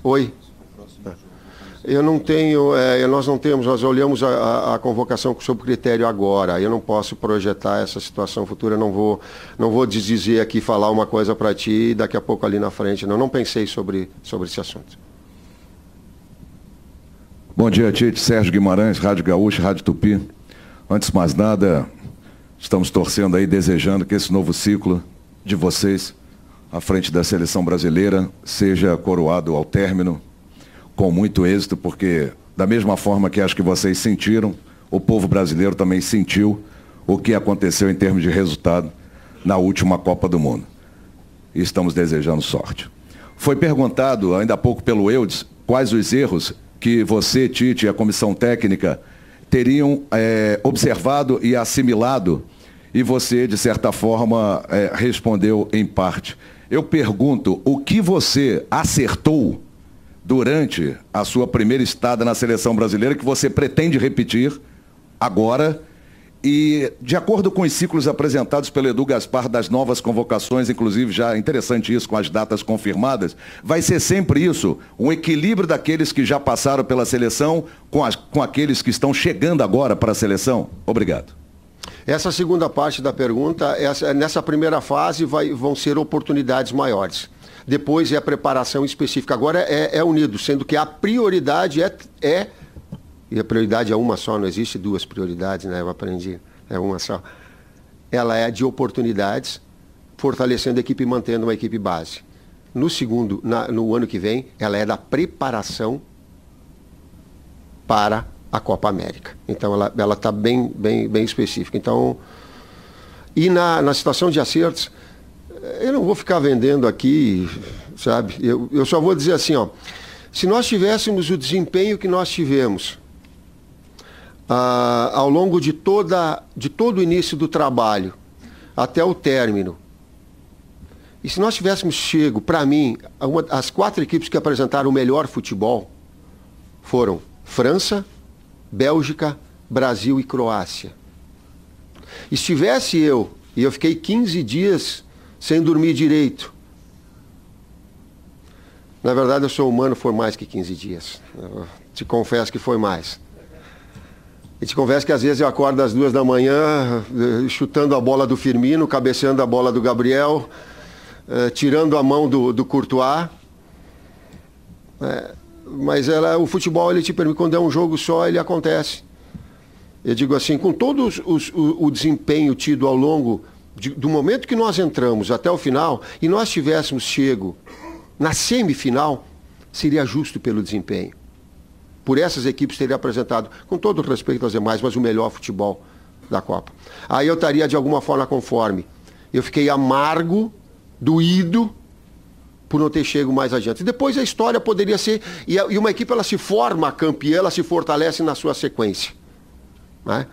Oi? Eu não tenho, nós não temos, nós olhamos a convocação sob critério agora. Eu não posso projetar essa situação futura, não vou dizer aqui, falar uma coisa para ti e daqui a pouco ali na frente. Não pensei sobre esse assunto. Bom dia, Tite. Sérgio Guimarães, Rádio Gaúcha, Rádio Tupi. Antes de mais nada, estamos torcendo aí, desejando que esse novo ciclo de vocês, à frente da seleção brasileira, seja coroado ao término com muito êxito, porque da mesma forma que acho que vocês sentiram, o povo brasileiro também sentiu o que aconteceu em termos de resultado na última Copa do Mundo. E estamos desejando sorte. Foi perguntado ainda há pouco pelo Eudes quais os erros que você, Tite, e a comissão técnica teriam observado e assimilado, e você, de certa forma, respondeu em parte. Eu pergunto, o que você acertou durante a sua primeira estada na seleção brasileira que você pretende repetir agora e, de acordo com os ciclos apresentados pelo Edu Gaspar das novas convocações, inclusive já interessante isso com as datas confirmadas, vai ser sempre isso, um equilíbrio daqueles que já passaram pela seleção com aqueles que estão chegando agora para a seleção? Obrigado. Essa segunda parte da pergunta, nessa primeira fase vão ser oportunidades maiores. Depois é a preparação específica. Agora é unido, sendo que a prioridade e a prioridade é uma só, não existe duas prioridades, né? Eu aprendi, é uma só. Ela é de oportunidades, fortalecendo a equipe e mantendo uma equipe base. No ano que vem, ela é da preparação para a Copa América. Então ela está bem específica. Então, e na situação de acertos, eu não vou ficar vendendo aqui, sabe? Eu só vou dizer assim, ó, se nós tivéssemos o desempenho que nós tivemos ao longo de todo o início do trabalho até o término, e se nós tivéssemos chego, para mim, as 4 equipes que apresentaram o melhor futebol foram França, Bélgica, Brasil e Croácia. E se tivesse e eu fiquei 15 dias sem dormir direito. Na verdade, eu sou humano, foi mais que 15 dias. Eu te confesso que foi mais. E te confesso que às vezes eu acordo às 2 da manhã, chutando a bola do Firmino, cabeceando a bola do Gabriel, tirando a mão do Courtois. Mas o futebol, ele te permite, quando é um jogo só, ele acontece. Eu digo assim, com todo o desempenho tido ao longo do momento que nós entramos até o final, e nós tivéssemos chego na semifinal, seria justo pelo desempenho. Por essas equipes terem apresentado, com todo o respeito aos demais, mas o melhor futebol da Copa. Aí eu estaria de alguma forma conforme. Eu fiquei amargo, doído, por não ter chego mais adiante. Depois a história poderia ser, e uma equipe ela se forma campeã, ela se fortalece na sua sequência. Né?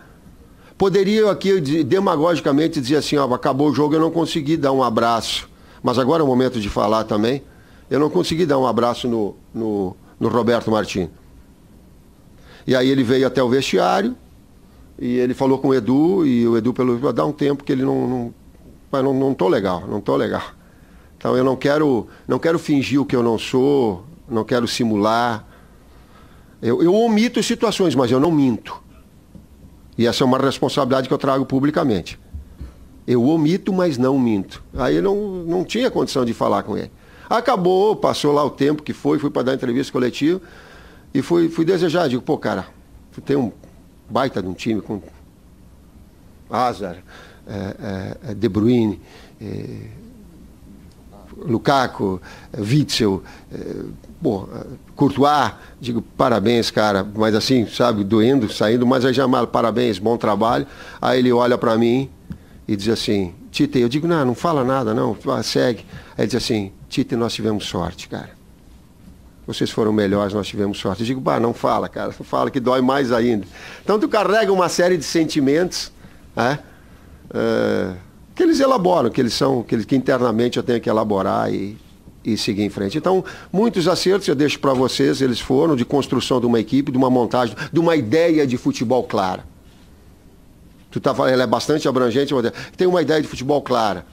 Poderia eu aqui demagogicamente dizer assim, ó, acabou o jogo, eu não consegui dar um abraço. Mas agora é o momento de falar também. Eu não consegui dar um abraço no Roberto Martins. E aí ele veio até o vestiário, e ele falou com o Edu, e o Edu pelo dá um tempo que ele não tô legal. Então eu não quero fingir o que eu não sou, não quero simular. Eu omito situações, mas eu não minto. E essa é uma responsabilidade que eu trago publicamente. Eu omito, mas não minto. Aí eu não tinha condição de falar com ele. Acabou, passou lá o tempo que fui para dar entrevista coletiva e fui desejar. Digo, pô, cara, tu tem um baita de um time com Hazard, De Bruyne, Lukaku, Witzel, Courtois. Digo, parabéns, cara, mas assim, sabe, doendo, saindo, mas aí já parabéns, bom trabalho. Aí ele olha para mim e diz assim, Tite, eu digo, não fala nada, não, segue. Aí ele diz assim, Tite, nós tivemos sorte, cara. Vocês foram melhores, nós tivemos sorte. Eu digo, não fala, cara, não fala que dói mais ainda. Então tu carrega uma série de sentimentos, né, que eles elaboram, que internamente eu tenho que elaborar e seguir em frente. Então, muitos acertos eu deixo para vocês, eles foram de construção de uma equipe, de uma montagem, de uma ideia de futebol clara. Tu tá falando, ela é bastante abrangente, tem uma ideia de futebol clara.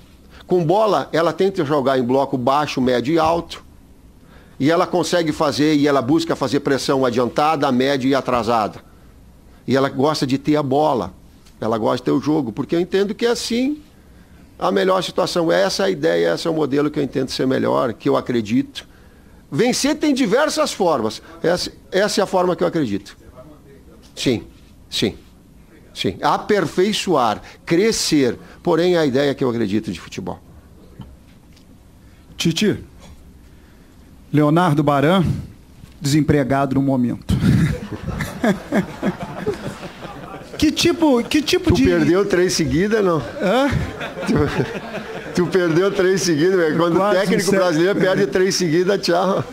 Com bola, ela tenta jogar em bloco baixo, médio e alto. E ela consegue fazer, e ela busca fazer pressão adiantada, média e atrasada. E ela gosta de ter a bola. Ela gosta de ter o jogo, porque eu entendo que é assim a melhor situação. Essa é a ideia, esse é o modelo que eu entendo ser melhor, que eu acredito. Vencer tem diversas formas. Essa é a forma que eu acredito. Sim, sim, sim. Aperfeiçoar, crescer. Porém, é a ideia que eu acredito de futebol. Titi, Leonardo Baran, desempregado no momento. Que tipo tu de... perdeu 3 seguidas, não? Hã? Tu perdeu 3 seguidas, velho. Quando o técnico brasileiro perde 3 seguidas, tchau.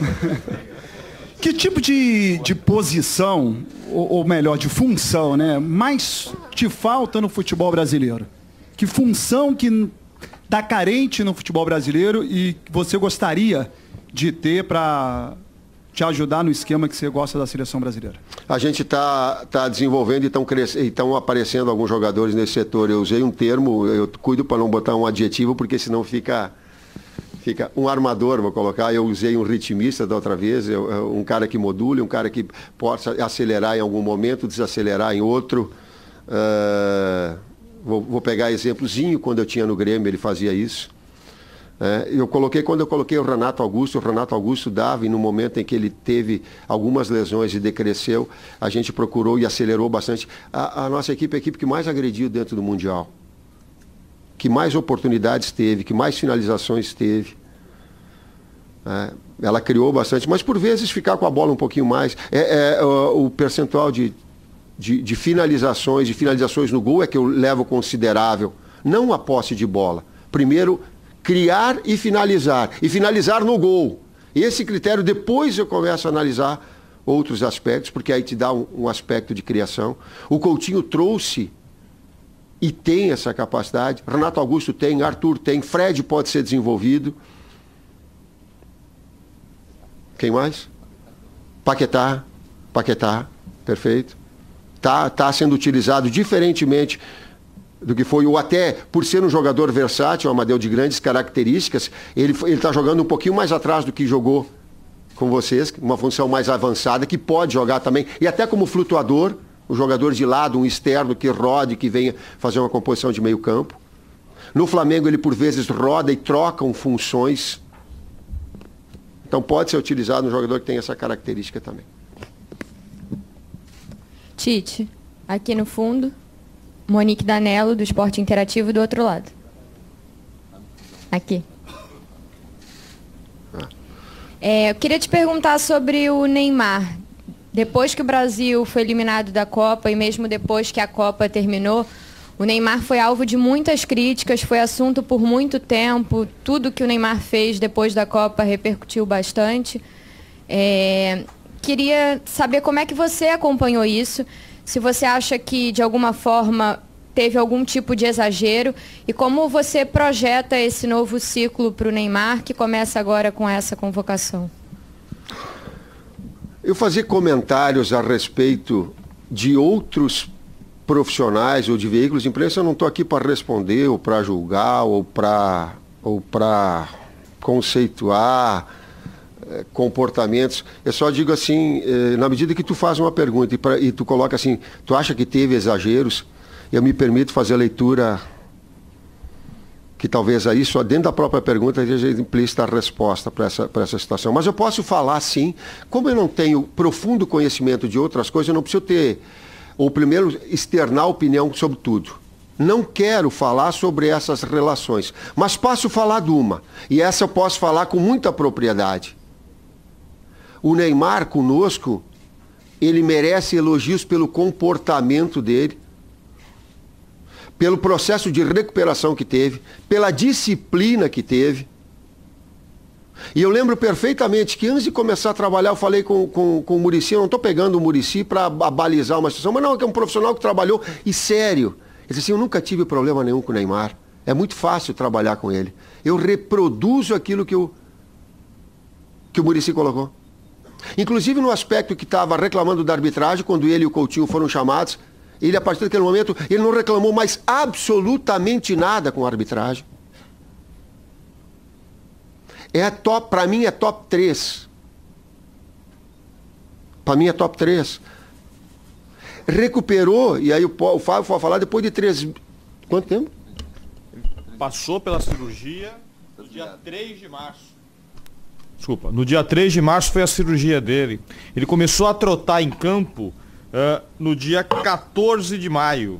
Que tipo de posição, ou melhor, de função, né, mais te falta no futebol brasileiro? Que função que está carente no futebol brasileiro e que você gostaria de ter para te ajudar no esquema que você gosta da seleção brasileira? A gente está desenvolvendo e estão aparecendo alguns jogadores nesse setor. Eu usei um termo, eu cuido para não botar um adjetivo, porque senão fica um armador, vou colocar. Eu usei um ritmista da outra vez, um cara que module, um cara que possa acelerar em algum momento, desacelerar em outro. Vou pegar exemplozinho, quando eu tinha no Grêmio, ele fazia isso. Quando eu coloquei o Renato Augusto dava, e no momento em que ele teve algumas lesões e decresceu, a gente procurou e acelerou bastante. A nossa equipe é a equipe que mais agrediu dentro do Mundial, que mais oportunidades teve, que mais finalizações teve. Ela criou bastante, mas por vezes ficar com a bola um pouquinho mais. O percentual de finalizações no gol é que eu levo considerável, não a posse de bola. Primeiro, criar e finalizar no gol. Esse critério, depois eu começo a analisar outros aspectos, porque aí te dá um aspecto de criação. O Coutinho trouxe e tem essa capacidade, Renato Augusto tem, Arthur tem, Fred pode ser desenvolvido. Quem mais? Paquetá, perfeito. Tá sendo utilizado diferentemente do que foi, ou até por ser um jogador versátil, o Amadeu, de grandes características, ele está jogando um pouquinho mais atrás do que jogou com vocês, uma função mais avançada, que pode jogar também, e até como flutuador, um jogador de lado, um externo que rode, que venha fazer uma composição de meio campo. No Flamengo ele por vezes roda e trocam funções. Então pode ser utilizado um jogador que tem essa característica também. Tite, aqui no fundo, Monique Danello, do Esporte Interativo, do outro lado. Aqui. Eu queria te perguntar sobre o Neymar. Depois que o Brasil foi eliminado da Copa e mesmo depois que a Copa terminou, o Neymar foi alvo de muitas críticas, foi assunto por muito tempo. Tudo que o Neymar fez depois da Copa repercutiu bastante. Queria saber como é que você acompanhou isso, se você acha que, de alguma forma, teve algum tipo de exagero e como você projeta esse novo ciclo para o Neymar, que começa agora com essa convocação. Eu fazer comentários a respeito de outros profissionais ou de veículos de imprensa, eu não estou aqui para responder, ou para julgar, ou para conceituar comportamentos. Eu só digo assim, na medida que tu faz uma pergunta e tu coloca assim, tu acha que teve exageros, eu me permito fazer a leitura que talvez aí só dentro da própria pergunta seja implícita a resposta para essa situação. Mas eu posso falar sim, como eu não tenho profundo conhecimento de outras coisas, eu não preciso ter, ou primeiro externar opinião sobre tudo. Não quero falar sobre essas relações, mas posso falar de uma, e essa eu posso falar com muita propriedade. O Neymar conosco, ele merece elogios pelo comportamento dele, pelo processo de recuperação que teve, pela disciplina que teve. E eu lembro perfeitamente que antes de começar a trabalhar, eu falei com o Muricy, eu não estou pegando o Muricy para abalizar uma situação, mas não, é um profissional que trabalhou, e sério, ele disse assim, eu nunca tive problema nenhum com o Neymar, é muito fácil trabalhar com ele. Eu reproduzo aquilo que o Muricy colocou. Inclusive no aspecto que estava reclamando da arbitragem, quando ele e o Coutinho foram chamados, ele, a partir daquele momento, ele não reclamou mais absolutamente nada com a arbitragem. Para mim é top 3 Para mim é top 3. Recuperou, e aí o Fábio foi falar depois de 3... Quanto tempo? Passou pela cirurgia no dia 3 de março. Desculpa, no dia 3 de março foi a cirurgia dele. Ele começou a trotar em campo no dia 14 de maio.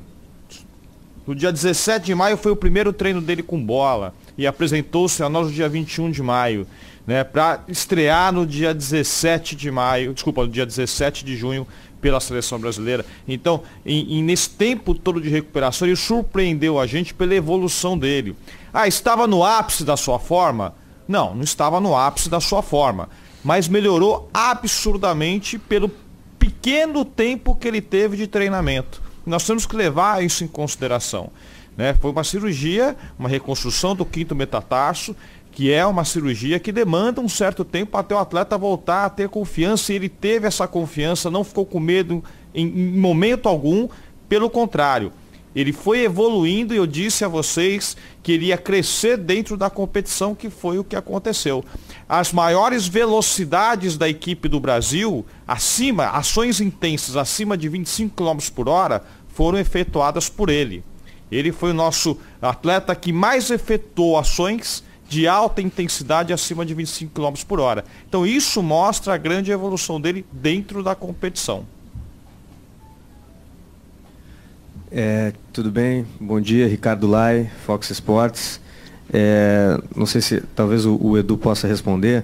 No dia 17 de maio foi o primeiro treino dele com bola. E apresentou-se a nós no dia 21 de maio. Né, para estrear no dia 17 de maio, desculpa, no dia 17 de junho pela seleção brasileira. Então, nesse tempo todo de recuperação, ele surpreendeu a gente pela evolução dele. Estava no ápice da sua forma? Não, não estava no ápice da sua forma, mas melhorou absurdamente pelo pequeno tempo que ele teve de treinamento. Nós temos que levar isso em consideração. Né? Foi uma cirurgia, uma reconstrução do 5º metatarso, que é uma cirurgia que demanda um certo tempo até o atleta voltar a ter confiança, e ele teve essa confiança, não ficou com medo em momento algum, pelo contrário, ele foi evoluindo, e eu disse a vocês que ele ia crescer dentro da competição, que foi o que aconteceu. As maiores velocidades da equipe do Brasil, ações intensas acima de 25 km por hora, foram efetuadas por ele. Ele foi o nosso atleta que mais efetuou ações de alta intensidade acima de 25 km por hora. Então isso mostra a grande evolução dele dentro da competição. Tudo bem? Bom dia, Ricardo Lai, Fox Sports. Não sei se talvez o Edu possa responder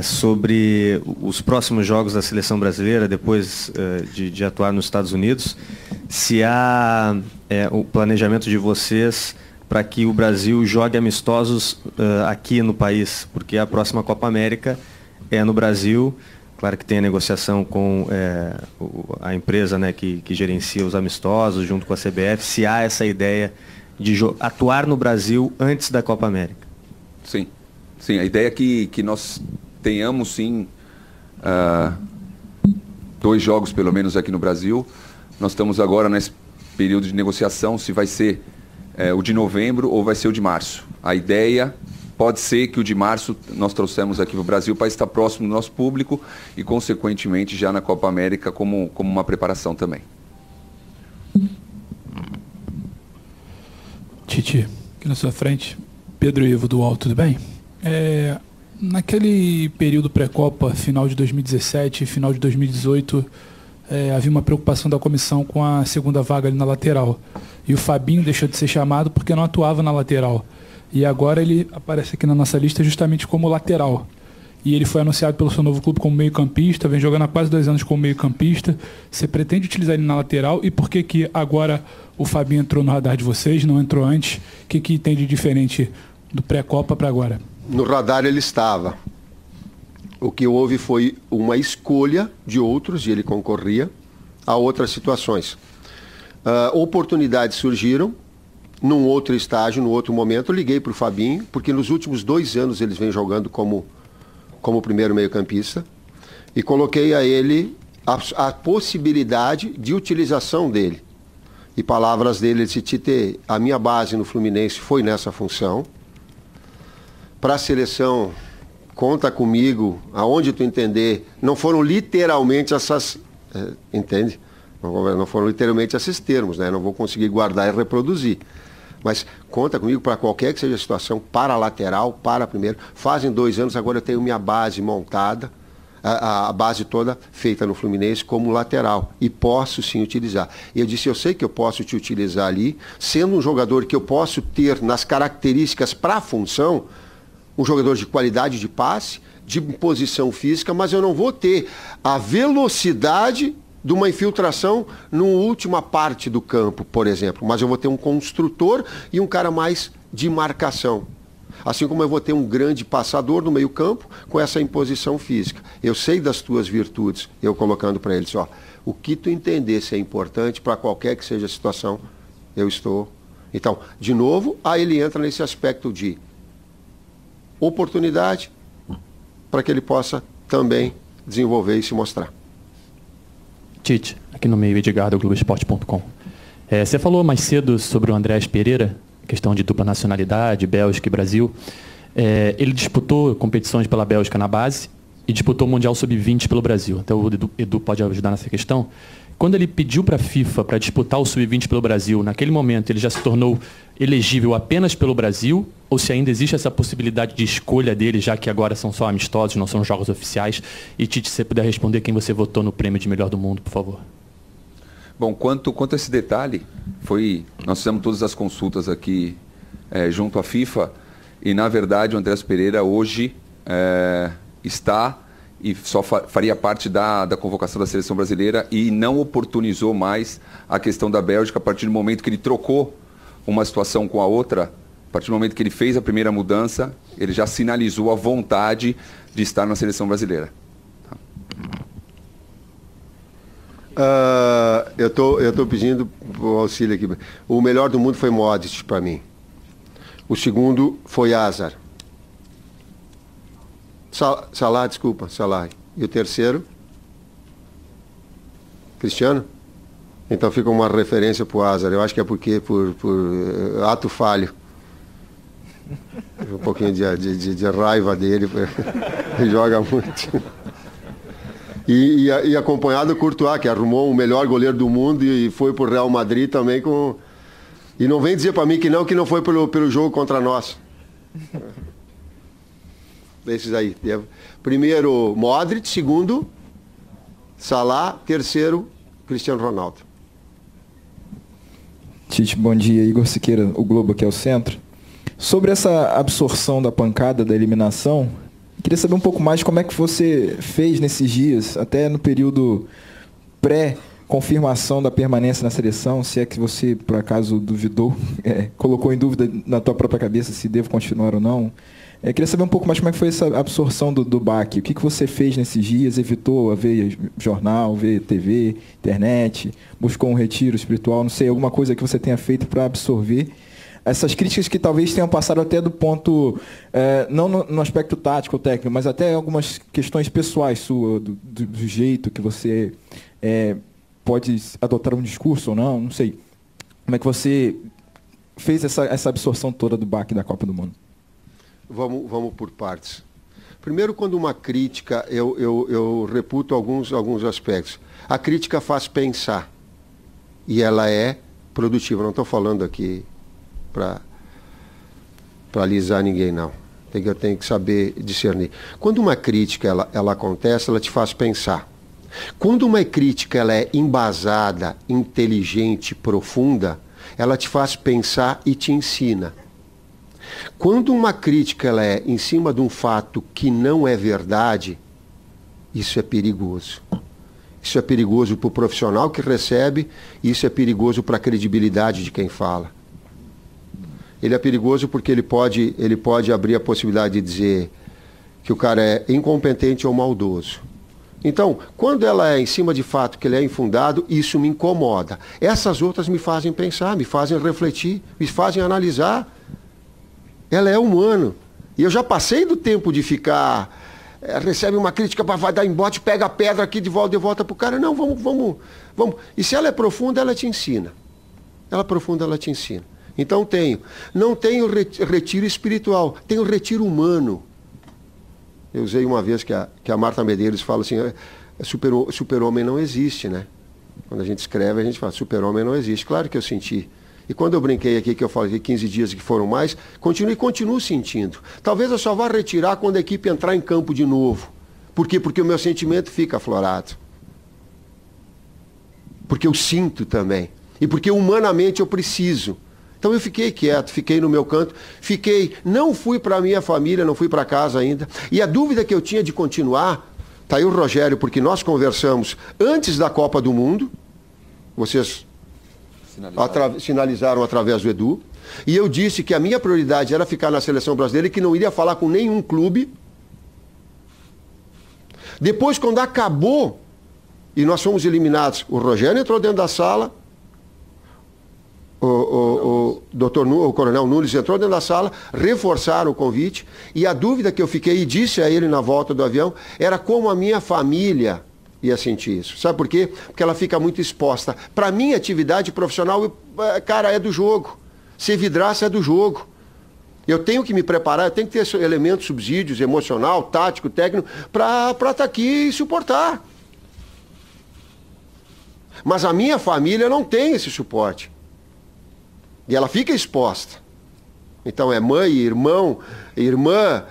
sobre os próximos jogos da seleção brasileira depois de atuar nos Estados Unidos. Se há o planejamento de vocês para que o Brasil jogue amistosos aqui no país, porque a próxima Copa América é no Brasil. Claro que tem a negociação com a empresa, né, que gerencia os amistosos, junto com a CBF, se há essa ideia de atuar no Brasil antes da Copa América. Sim, a ideia é que nós tenhamos, sim, 2 jogos, pelo menos, aqui no Brasil. Nós estamos agora nesse período de negociação, se vai ser o de novembro ou vai ser o de março. A ideia pode ser que o de março nós trouxemos aqui para o Brasil para estar próximo do nosso público e, consequentemente, já na Copa América como uma preparação também. Tite, aqui na sua frente, Pedro Ivo do UOL, tudo bem? Naquele período pré-Copa, final de 2017 e final de 2018, havia uma preocupação da comissão com a segunda vaga ali na lateral. E o Fabinho deixou de ser chamado porque não atuava na lateral. E agora ele aparece aqui na nossa lista justamente como lateral. E ele foi anunciado pelo seu novo clube como meio-campista, vem jogando há quase 2 anos como meio-campista. Você pretende utilizar ele na lateral? E por que agora o Fabinho entrou no radar de vocês, não entrou antes? O que tem de diferente do pré-Copa para agora? No radar ele estava. O que houve foi uma escolha de outros, e ele concorria a outras situações. Oportunidades surgiram num outro estágio, num outro momento. Eu liguei para o Fabinho, porque nos últimos 2 anos eles vêm jogando como primeiro meio-campista, e coloquei a ele a possibilidade de utilização dele. E palavras dele, ele disse: Tite, a minha base no Fluminense foi nessa função. Para a seleção, conta comigo, aonde tu entender. Não foram literalmente essas... entende? Não foram literalmente esses termos, né? Não vou conseguir guardar e reproduzir. Mas conta comigo para qualquer que seja a situação, para a lateral, para primeiro. Fazem 2 anos, agora eu tenho minha base montada, a base toda feita no Fluminense como lateral. E posso sim utilizar. E eu disse: eu sei que eu posso te utilizar ali, sendo um jogador que eu posso ter nas características para a função, um jogador de qualidade de passe, de posição física, mas eu não vou ter a velocidade de uma infiltração na última parte do campo, por exemplo. Mas eu vou ter um construtor e um cara mais de marcação. Assim como eu vou ter um grande passador no meio campo com essa imposição física. Eu sei das tuas virtudes, eu colocando para eles, o que tu entender se é importante para qualquer que seja a situação, eu estou. Então, de novo, aí ele entra nesse aspecto de oportunidade para que ele possa também desenvolver e se mostrar. Tite, aqui no meio, Edgar do Globoesporte.com. Você falou mais cedo sobre o Andrés Pereira, questão de dupla nacionalidade, Bélgica e Brasil. Ele disputou competições pela Bélgica na base e disputou o Mundial Sub-20 pelo Brasil. Até o Edu pode ajudar nessa questão. Quando ele pediu para a FIFA para disputar o Sub-20 pelo Brasil, naquele momento ele já se tornou elegível apenas pelo Brasil? Ou se ainda existe essa possibilidade de escolha dele, já que agora são só amistosos, não são jogos oficiais? E Tite, se você puder responder quem você votou no prêmio de melhor do mundo, por favor. Bom, quanto a esse detalhe, nós fizemos todas as consultas aqui junto à FIFA e, na verdade, o Andrés Pereira hoje está e só faria parte da convocação da seleção brasileira e não oportunizou mais a questão da Bélgica a partir do momento que ele trocou uma situação com a outra. A partir do momento que ele fez a primeira mudança, ele já sinalizou a vontade de estar na seleção brasileira. Eu tô pedindo o auxílio aqui. O melhor do mundo foi Modric para mim. O segundo foi Hazard. Salah. E o terceiro? Cristiano? Então fica uma referência para o Hazard. Eu acho que é porque por ato falho. Um pouquinho de raiva dele. Ele joga muito. E acompanhado do Courtois, que arrumou o melhor goleiro do mundo e foi para o Real Madrid também com... E não vem dizer para mim que não foi pelo jogo contra nós. Esses aí. Primeiro, Modric. Segundo, Salah. Terceiro, Cristiano Ronaldo. Tite, bom dia. Igor Siqueira, o Globo aqui ao centro. Sobre essa absorção da pancada, da eliminação, queria saber um pouco mais como é que você fez nesses dias, até no período pré-confirmação da permanência na seleção, se é que você, por acaso, duvidou, colocou em dúvida na tua própria cabeça se devo continuar ou não. Queria saber um pouco mais como é que foi essa absorção do baque. O que você fez nesses dias? Evitou ver jornal, ver TV, internet? Buscou um retiro espiritual? Não sei, alguma coisa que você tenha feito para absorver essas críticas que talvez tenham passado até do ponto, não no aspecto tático ou técnico, mas até algumas questões pessoais suas, do jeito que você pode adotar um discurso ou não sei. Como é que você fez essa absorção toda do baque da Copa do Mundo? Vamos por partes. Primeiro, quando uma crítica, eu reputo alguns aspectos. A crítica faz pensar e ela é produtiva. Não estou falando aqui para alisar ninguém, não. Eu tenho que saber discernir. Quando uma crítica ela acontece, ela te faz pensar. Quando uma crítica ela é embasada, inteligente, profunda, ela te faz pensar e te ensina. Quando uma crítica ela é em cima de um fato que não é verdade, isso é perigoso. Isso é perigoso para o profissional que recebe, isso é perigoso para a credibilidade de quem fala. Ele é perigoso porque ele pode abrir a possibilidade de dizer que o cara é incompetente ou maldoso. Então, quando ela é em cima de fato que ele é infundado, isso me incomoda. Essas outras me fazem pensar, me fazem refletir, me fazem analisar. Ela é humano. E eu já passei do tempo de ficar... recebe uma crítica, vai dar embote, pega a pedra aqui de volta para o cara. Não, vamos. E se ela é profunda, ela te ensina. Ela é profunda, ela te ensina. Então não tenho retiro espiritual, tenho retiro humano. Eu usei uma vez que a Marta Medeiros fala assim, super-homem não existe, né? Quando a gente escreve, a gente fala, super-homem não existe. Claro que eu senti. E quando eu brinquei aqui, que eu falei 15 dias que foram mais, continuo sentindo. Talvez eu só vá retirar quando a equipe entrar em campo de novo. Por quê? Porque o meu sentimento fica aflorado. Porque eu sinto também. E porque humanamente eu preciso. Então eu fiquei quieto, fiquei no meu canto, não fui para a minha família, não fui para casa ainda. E a dúvida que eu tinha de continuar, tá aí o Rogério, porque nós conversamos antes da Copa do Mundo, vocês sinalizaram através do Edu, e eu disse que a minha prioridade era ficar na seleção brasileira e que não iria falar com nenhum clube. Depois, quando acabou, e nós fomos eliminados, o Rogério entrou dentro da sala, o Coronel Nunes entrou dentro da sala, reforçaram o convite, e a dúvida que eu fiquei, e disse a ele na volta do avião, era como a minha família ia sentir isso. Sabe por quê? Porque ela fica muito exposta. Para mim, atividade profissional, cara, é do jogo. Ser vidraça é do jogo. Eu tenho que me preparar, eu tenho que ter elementos, subsídios, emocional, tático, técnico, para estar aqui e suportar. Mas a minha família não tem esse suporte. E ela fica exposta. Então é mãe, irmão, irmã,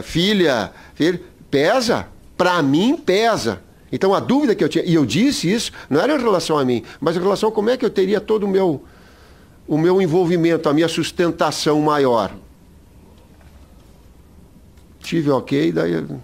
filha, filho, pesa. Para mim, pesa. Então a dúvida que eu tinha, e eu disse isso, não era em relação a mim, mas em relação a como é que eu teria todo o meu envolvimento, a minha sustentação maior. Tive ok, daí vamos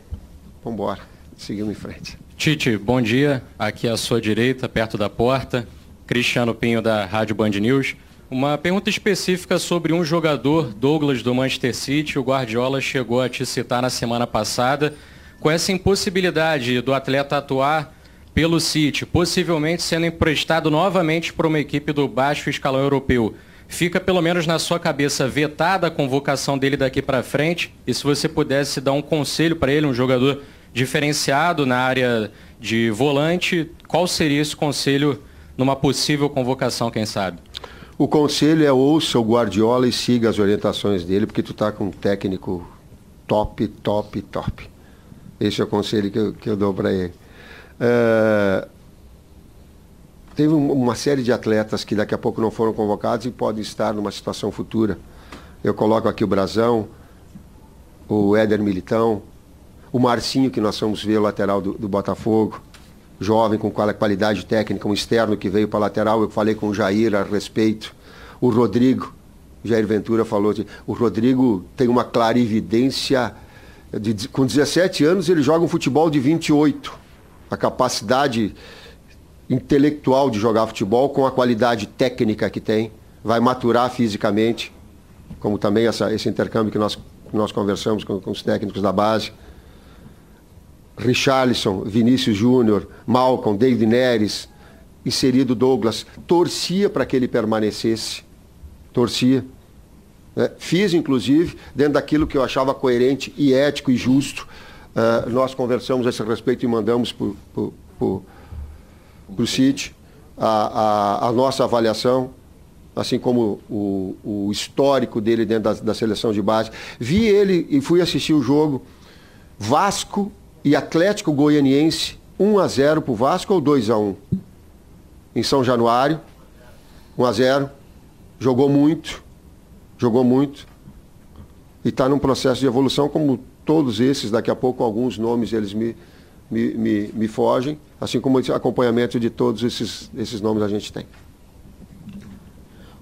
embora, seguimos em frente. Tite, bom dia. Aqui à sua direita, perto da porta, Cristiano Pinho da Rádio Band News. Uma pergunta específica sobre um jogador, Douglas, do Manchester City. O Guardiola chegou a te citar na semana passada, com essa impossibilidade do atleta atuar pelo City, possivelmente sendo emprestado novamente para uma equipe do baixo escalão europeu. Fica pelo menos na sua cabeça vetada a convocação dele daqui para frente? E se você pudesse dar um conselho para ele, um jogador diferenciado na área de volante, qual seria esse conselho numa possível convocação, quem sabe? O conselho é ouça o Guardiola e siga as orientações dele, porque tu tá com um técnico top, top, top. Esse é o conselho que eu dou para ele. Teve uma série de atletas que daqui a pouco não foram convocados e podem estar numa situação futura. Eu coloco aqui o Brazão, o Éder Militão, o Marcinho, que nós vamos ver, o lateral do Botafogo, jovem, com qualidade técnica, um externo que veio para a lateral. Eu falei com o Jair a respeito. O Rodrigo, Jair Ventura falou, o Rodrigo tem uma clarividência, com 17 anos ele joga um futebol de 28. A capacidade intelectual de jogar futebol com a qualidade técnica que tem, vai maturar fisicamente, como também esse intercâmbio que nós conversamos com os técnicos da base. Richarlison, Vinícius Júnior, Malcom, David Neres, inserido Douglas. Torcia para que ele permanecesse. Torcia. Fiz, inclusive, dentro daquilo que eu achava coerente e ético e justo. Nós conversamos a esse respeito e mandamos para o City a nossa avaliação, assim como o histórico dele dentro da seleção de base. Vi ele e fui assistir o jogo. Vasco e Atlético Goianiense, 1-0 para o Vasco ou 2-1? Em São Januário, 1-0. Jogou muito. E está num processo de evolução, como todos esses. Daqui a pouco alguns nomes eles me fogem, assim como esse acompanhamento de todos esses nomes a gente tem.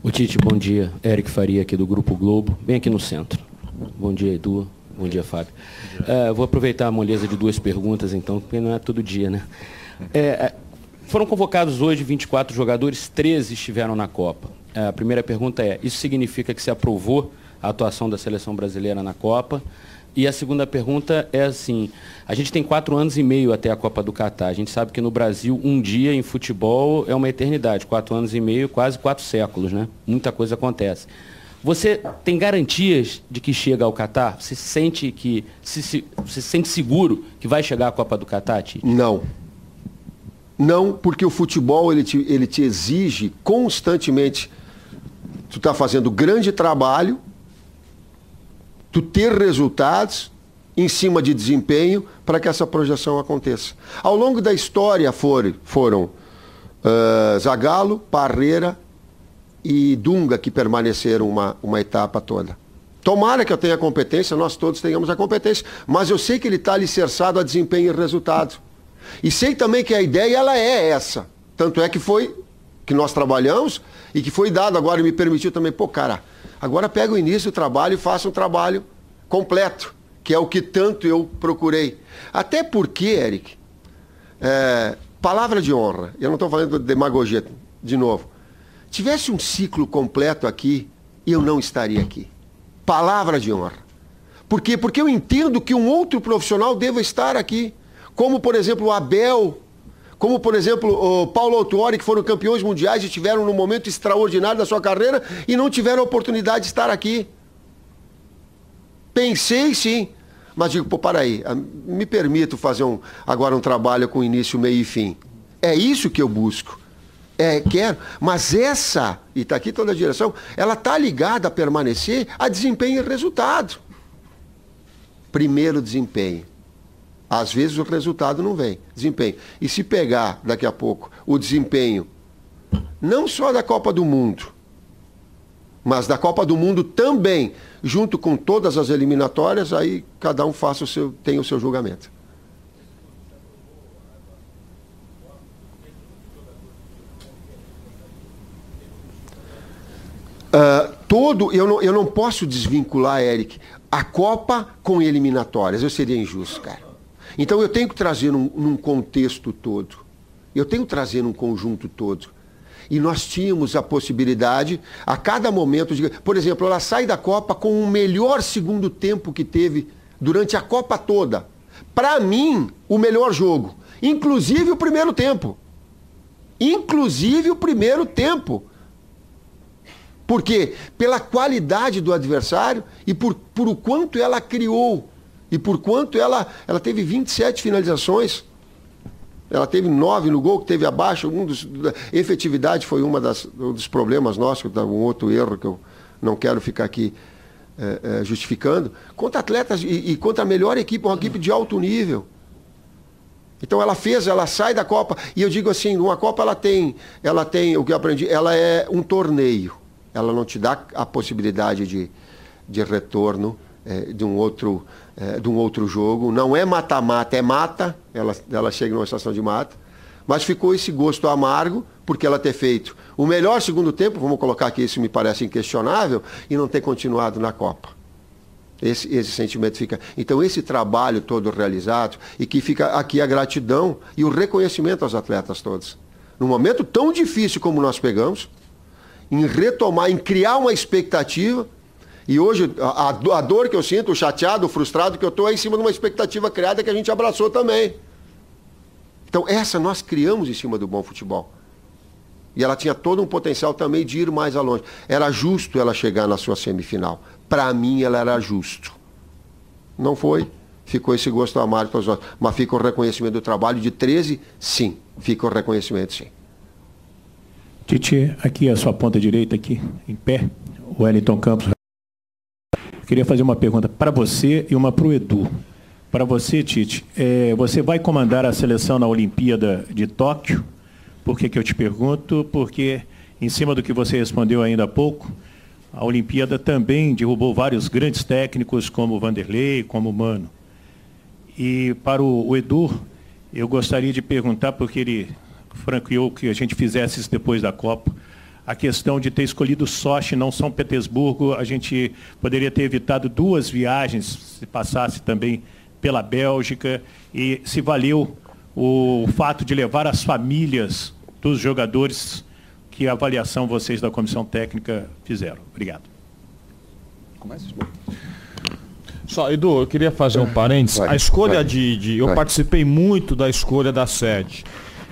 O Tite, bom dia. Eric Faria aqui do Grupo Globo, bem aqui no centro. Bom dia, Edu. Bom dia, Fábio. Vou aproveitar a moleza de duas perguntas, então, porque não é todo dia, né? Foram convocados hoje 24 jogadores, 13 estiveram na Copa. A primeira pergunta é, isso significa que se aprovou a atuação da seleção brasileira na Copa? E a segunda pergunta é assim, a gente tem 4 anos e meio até a Copa do Catar. A gente sabe que no Brasil, um dia em futebol é uma eternidade. 4 anos e meio, quase 4 séculos, né? Muita coisa acontece. Você tem garantias de que chega ao Catar? Você sente você se sente seguro que vai chegar à Copa do Catar, Tite? Não. Não, porque o futebol ele te exige constantemente. Tu está fazendo grande trabalho, tu ter resultados em cima de desempenho para que essa projeção aconteça. Ao longo da história foram Zagallo, Parreira e Dunga que permaneceram uma etapa toda. Tomara que eu tenha competência, nós todos tenhamos a competência, mas eu sei que ele está alicerçado a desempenho e resultado. E sei também que a ideia ela é essa. Tanto é que nós trabalhamos e que foi dado agora e me permitiu também, agora pega o início do trabalho e faça um trabalho completo, que é o que tanto eu procurei. Até porque, Eric, palavra de honra, eu não estou falando de demagogia de novo. Tivesse um ciclo completo aqui, eu não estaria aqui. Palavra de honra. Por quê? Porque eu entendo que um outro profissional deva estar aqui. Como, por exemplo, o Abel, como, por exemplo, o Paulo Autuori, que foram campeões mundiais e tiveram num momento extraordinário da sua carreira e não tiveram a oportunidade de estar aqui. Pensei sim, mas digo, para aí, me permito fazer agora um trabalho com início, meio e fim. É isso que eu busco. Quero, mas essa, e está aqui toda a direção, ela está ligada a permanecer a desempenho e resultado. Primeiro desempenho. Às vezes o resultado não vem. Desempenho. E se pegar daqui a pouco o desempenho, não só da Copa do Mundo, mas da Copa do Mundo também, junto com todas as eliminatórias, aí cada um tem o seu julgamento. Eu não posso desvincular, Eric, a Copa com eliminatórias. Eu seria injusto, cara. Então eu tenho que trazer num contexto todo. Eu tenho que trazer num conjunto todo. E nós tínhamos a possibilidade, a cada momento, por exemplo, ela sai da Copa com o melhor segundo tempo que teve durante a Copa toda. Para mim, o melhor jogo. Inclusive o primeiro tempo. Por quê? Pela qualidade do adversário e por o quanto ela criou. E por quanto ela teve 27 finalizações. Ela teve 9 no gol, que teve abaixo. Efetividade foi um dos problemas nossos, um outro erro que eu não quero ficar aqui justificando. Contra atletas e contra a melhor equipe, uma equipe de alto nível. Então ela sai da Copa. E eu digo assim, numa Copa ela tem, o que eu aprendi, ela é um torneio. Ela não te dá a possibilidade de retorno de um outro jogo. Não é mata-mata, é mata. Ela chega numa situação de mata. Mas ficou esse gosto amargo, porque ela ter feito o melhor segundo tempo, vamos colocar aqui, isso me parece inquestionável, e não ter continuado na Copa. Esse sentimento fica. Então esse trabalho todo realizado, e que fica aqui a gratidão e o reconhecimento aos atletas todos. Num momento tão difícil como nós pegamos, em retomar, em criar uma expectativa. E hoje, a dor que eu sinto, o chateado, o frustrado que eu estou, é em cima de uma expectativa criada que a gente abraçou também. Então, nós criamos em cima do bom futebol. E ela tinha todo um potencial também de ir mais longe. Era justo ela chegar na sua semifinal. Para mim, ela era justo. Não foi. Ficou esse gosto amargo para os outros. Mas fica o reconhecimento do trabalho de 13, sim. Fica o reconhecimento, sim. Tite, aqui a sua ponta direita, aqui, em pé, o Wellington Campos. Queria fazer uma pergunta para você e uma para o Edu. Para você, Tite, você vai comandar a seleção na Olimpíada de Tóquio? Por que eu te pergunto? Porque, em cima do que você respondeu ainda há pouco, a Olimpíada também derrubou vários grandes técnicos, como o Vanderlei, como o Mano. E para o Edu, eu gostaria de perguntar, porque ele franqueou que a gente fizesse isso depois da Copa, a questão de ter escolhido Sochi, não São Petersburgo. A gente poderia ter evitado 2 viagens, se passasse também pela Bélgica, e se valeu o fato de levar as famílias dos jogadores. Que avaliação vocês da comissão técnica fizeram? Obrigado. Começa. Só, Edu, eu queria fazer um parênteses. A escolha eu participei muito da escolha da sede.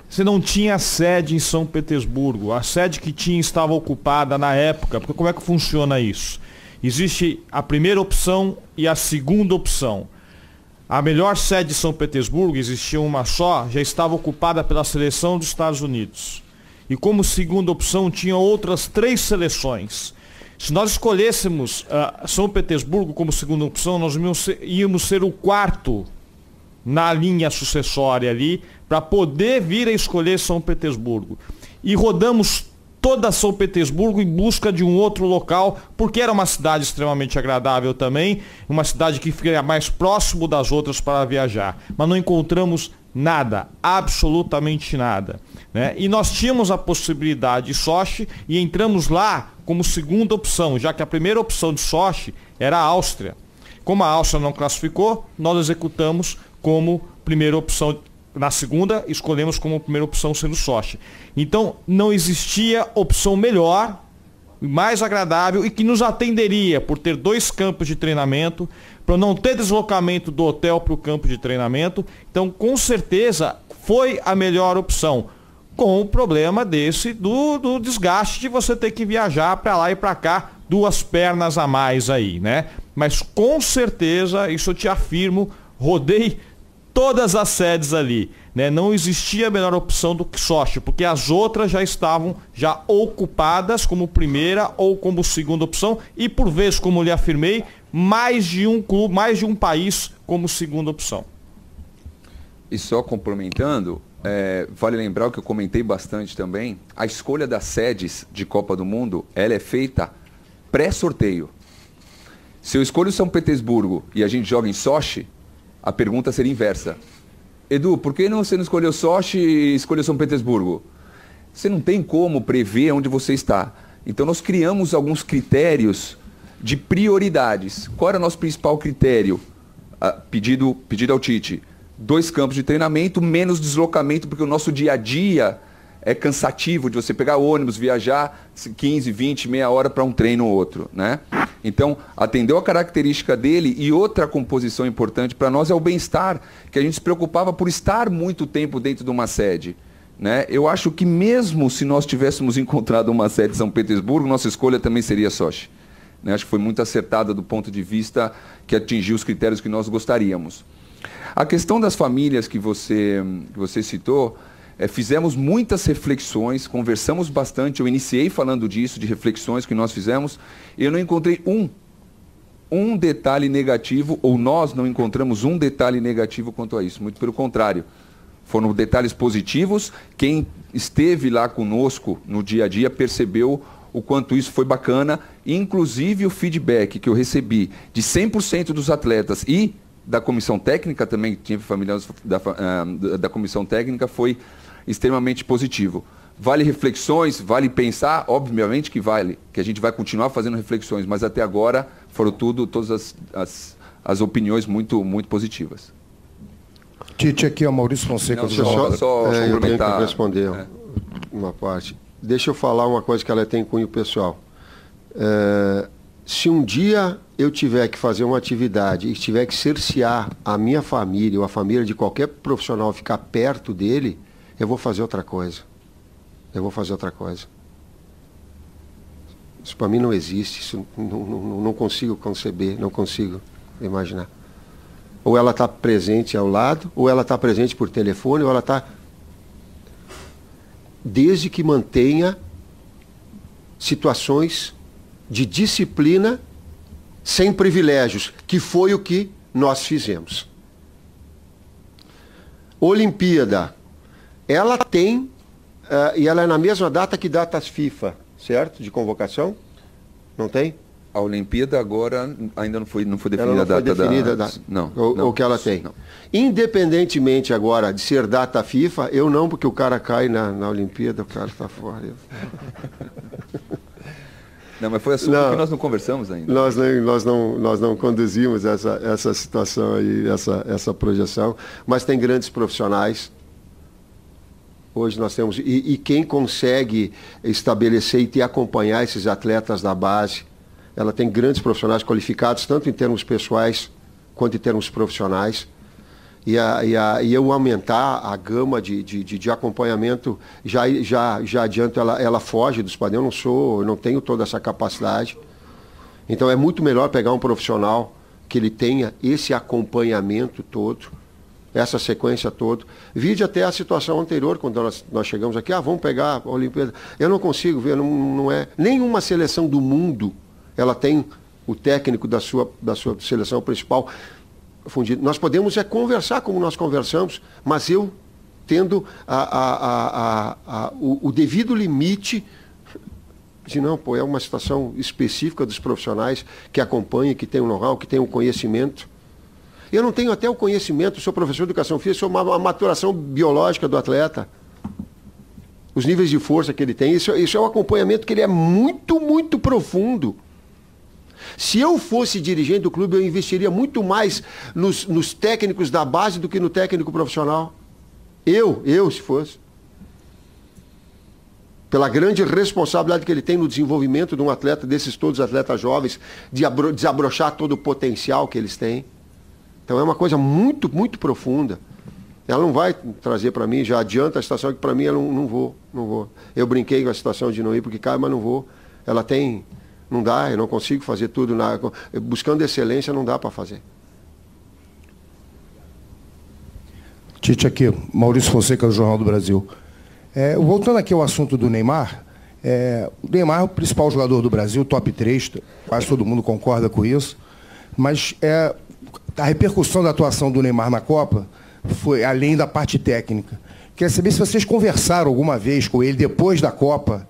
Você não tinha sede em São Petersburgo. A sede que tinha estava ocupada na época. Porque como é que funciona isso? Existe a primeira opção e a segunda opção. A melhor sede de São Petersburgo, existia uma só, já estava ocupada pela seleção dos Estados Unidos. E como segunda opção, tinha outras 3 seleções. Se nós escolhêssemos São Petersburgo como segunda opção, nós íamos ser o 4º na linha sucessória ali, para poder vir a escolher São Petersburgo. E rodamos toda São Petersburgo em busca de um outro local, porque era uma cidade extremamente agradável também, uma cidade que fica mais próximo das outras para viajar. Mas não encontramos nada, absolutamente nada, né? E nós tínhamos a possibilidade de Sochi e entramos lá como segunda opção, já que a primeira opção de Sochi era a Áustria. Como a Áustria não classificou, nós executamos como primeira opção. Na segunda, escolhemos como primeira opção sendo Sochi. Então, não existia opção melhor, mais agradável e que nos atenderia por ter 2 campos de treinamento, para não ter deslocamento do hotel para o campo de treinamento. Então, com certeza, foi a melhor opção. Com o problema do desgaste de você ter que viajar para lá e para cá, 2 pernas a mais aí, né? Mas com certeza, isso eu te afirmo, rodei todas as sedes ali, né? Não existia melhor opção do que Sochi, porque as outras já estavam já ocupadas como primeira ou como segunda opção e, por vezes, como lhe afirmei, mais de um clube, mais de um país como segunda opção. E só complementando, vale lembrar o que eu comentei bastante também, a escolha das sedes de Copa do Mundo, ela é feita pré-sorteio. Se eu escolho São Petersburgo e a gente joga em Sochi, a pergunta seria inversa. Edu, por que você não escolheu Sochi e escolheu São Petersburgo? Você não tem como prever onde você está. Então nós criamos alguns critérios de prioridades. Qual era o nosso principal critério? Pedido ao Tite. 2 campos de treinamento, menos deslocamento, porque o nosso dia a dia é cansativo de você pegar ônibus, viajar 15, 20, meia hora para um treino ou outro, né? Então, atendeu a característica dele e outra composição importante para nós é o bem-estar, que a gente se preocupava por estar muito tempo dentro de uma sede, né? Eu acho que mesmo se nós tivéssemos encontrado uma sede em São Petersburgo, nossa escolha também seria Sochi, né? Acho que foi muito acertada do ponto de vista que atingiu os critérios que nós gostaríamos. A questão das famílias que você citou, fizemos muitas reflexões, conversamos bastante, eu iniciei falando disso, de reflexões que nós fizemos, e eu não encontrei um detalhe negativo, ou nós não encontramos um detalhe negativo quanto a isso, muito pelo contrário. Foram detalhes positivos, quem esteve lá conosco no dia a dia percebeu o quanto isso foi bacana, inclusive o feedback que eu recebi de 100% dos atletas e da comissão técnica também, que tinha familiares da comissão técnica, foi extremamente positivo. Vale reflexões, vale pensar, obviamente que vale, que a gente vai continuar fazendo reflexões, mas até agora foram todas as opiniões muito positivas. Tite, aqui é o Maurício Fonseca. Não, só eu tenho que responder uma parte. Deixa eu falar uma coisa que ela tem cunho pessoal. Se um dia eu tiver que fazer uma atividade e tiver que cercear a minha família ou a família de qualquer profissional ficar perto dele, eu vou fazer outra coisa. Isso para mim não existe, isso não consigo conceber, não consigo imaginar. Ou ela está presente ao lado, ou ela está presente por telefone, ou ela está... Desde que mantenha situações de disciplina sem privilégios, que foi o que nós fizemos. Olimpíada, ela tem, e ela é na mesma data que datas FIFA, certo? De convocação? Não tem? A Olimpíada agora ainda não foi definida a data o que ela tem. Não. Independentemente agora de ser data FIFA, eu não, porque o cara cai na Olimpíada, o cara está fora. Não, mas foi assunto que nós não conversamos ainda. Nós não conduzimos essa situação aí, essa projeção, mas tem grandes profissionais. Hoje nós temos, e quem consegue estabelecer e acompanhar esses atletas da base, ela tem grandes profissionais qualificados, tanto em termos pessoais quanto em termos profissionais. E eu aumentar a gama de acompanhamento, já adianto, ela foge dos padrões, eu não tenho toda essa capacidade. Então é muito melhor pegar um profissional que ele tenha esse acompanhamento todo, essa sequência toda. Vide até a situação anterior, quando nós chegamos aqui, vamos pegar a Olimpíada. Eu não consigo ver, não é... Nenhuma seleção do mundo, ela tem o técnico da sua seleção principal fundido. Nós podemos conversar como nós conversamos, mas eu tendo o devido limite de é uma situação específica dos profissionais que acompanham, que tem o know-how, que tem o conhecimento. Eu não tenho até o conhecimento, sou professor de educação física, sou uma maturação biológica do atleta. Os níveis de força que ele tem, isso é um acompanhamento que ele é muito, muito profundo. Se eu fosse dirigente do clube, eu investiria muito mais nos técnicos da base do que no técnico profissional. Eu, se fosse. Pela grande responsabilidade que ele tem no desenvolvimento de um atleta, desses todos atletas jovens, de desabrochar todo o potencial que eles têm. Então é uma coisa muito, muito profunda. Ela não vai trazer para mim, já adianta a situação que para mim eu não vou. Eu brinquei com a situação de não ir porque cai, mas não vou. Ela tem... Não dá, eu não consigo fazer tudo. Buscando excelência não dá para fazer. Tite aqui, Maurício Fonseca do Jornal do Brasil. Voltando aqui ao assunto do Neymar, o Neymar é o principal jogador do Brasil, top 3, quase todo mundo concorda com isso, mas a repercussão da atuação do Neymar na Copa foi além da parte técnica. Queria saber se vocês conversaram alguma vez com ele depois da Copa,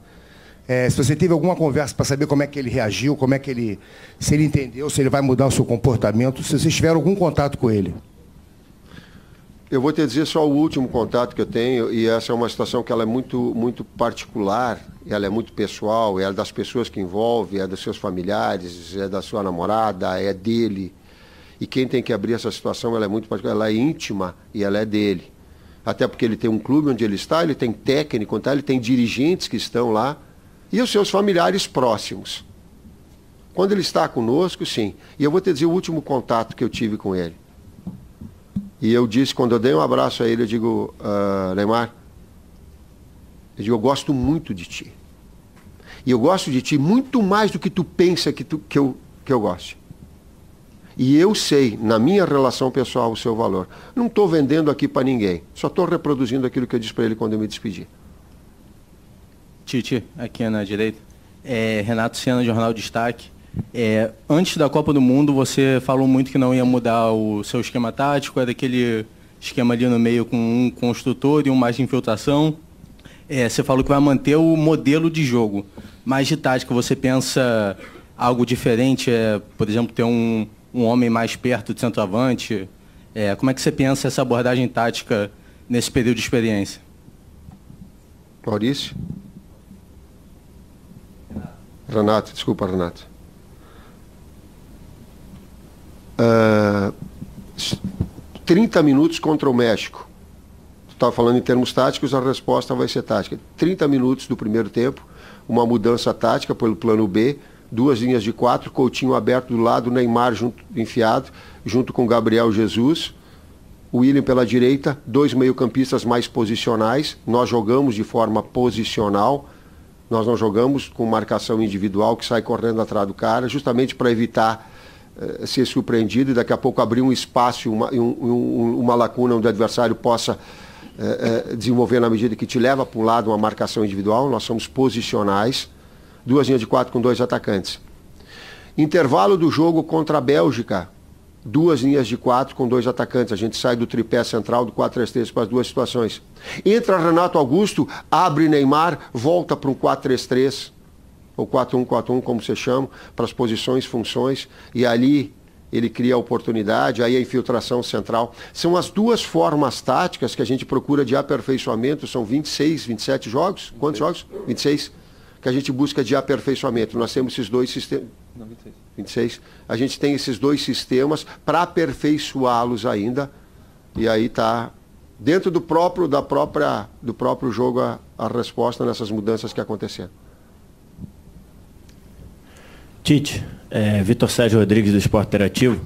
se você teve alguma conversa para saber como é que ele reagiu, se ele entendeu, se ele vai mudar o seu comportamento, se vocês tiveram algum contato com ele. Eu vou te dizer só o último contato que eu tenho, e essa é uma situação que ela é muito, muito particular, ela é muito pessoal, é das pessoas que envolve, é dos seus familiares, é da sua namorada, é dele. E quem tem que abrir essa situação, ela é muito particular, ela é íntima e ela é dele. Até porque ele tem um clube onde ele está, ele tem técnico, ele tem dirigentes que estão lá, e os seus familiares próximos. Quando ele está conosco, sim. E eu vou te dizer o último contato que eu tive com ele. E eu disse, quando eu dei um abraço a ele, eu digo, Neymar, eu gosto muito de ti. E eu gosto de ti muito mais do que tu pensa que eu goste. E eu sei, na minha relação pessoal, o seu valor. Não estou vendendo aqui para ninguém. Só estou reproduzindo aquilo que eu disse para ele quando eu me despedi. Tite, aqui na direita. Renato Senna, Jornal Destaque. Antes da Copa do Mundo, você falou muito que não ia mudar o seu esquema tático, era aquele esquema ali no meio com um construtor e um mais de infiltração. Você falou que vai manter o modelo de jogo, mas de tática você pensa algo diferente, por exemplo, ter um homem mais perto de centroavante? Como é que você pensa essa abordagem tática nesse período de experiência? Maurício? Renato, desculpa, Renato. 30 minutos contra o México. Tu estava falando em termos táticos, a resposta vai ser tática. 30 minutos do primeiro tempo, uma mudança tática pelo plano B, 2 linhas de 4, Coutinho aberto do lado, Neymar enfiado, junto com Gabriel Jesus, o William pela direita, 2 meio-campistas mais posicionais. Nós jogamos de forma posicional, nós não jogamos com marcação individual que sai correndo atrás do cara, justamente para evitar ser surpreendido e daqui a pouco abrir um espaço, uma lacuna onde o adversário possa desenvolver na medida que te leva para um lado uma marcação individual. Nós somos posicionais, 2 linhas de 4 com 2 atacantes. Intervalo do jogo contra a Bélgica, 2 linhas de 4 com 2 atacantes. A gente sai do tripé central do 4-3-3 para as duas situações. Entra Renato Augusto, abre Neymar, volta para um 4-3-3. Ou 4-1-4-1, como você chama, para as posições, funções, e ali ele cria a oportunidade, aí a infiltração central. São as duas formas táticas que a gente procura de aperfeiçoamento, são 26, 27 jogos, quantos jogos? 26, que a gente busca de aperfeiçoamento. Nós temos esses 2 sistemas. Não, 26. A gente tem esses 2 sistemas para aperfeiçoá-los ainda, e aí está dentro do próprio jogo a resposta nessas mudanças que aconteceram. Tite, Vitor Sérgio Rodrigues do Esporte Interativo.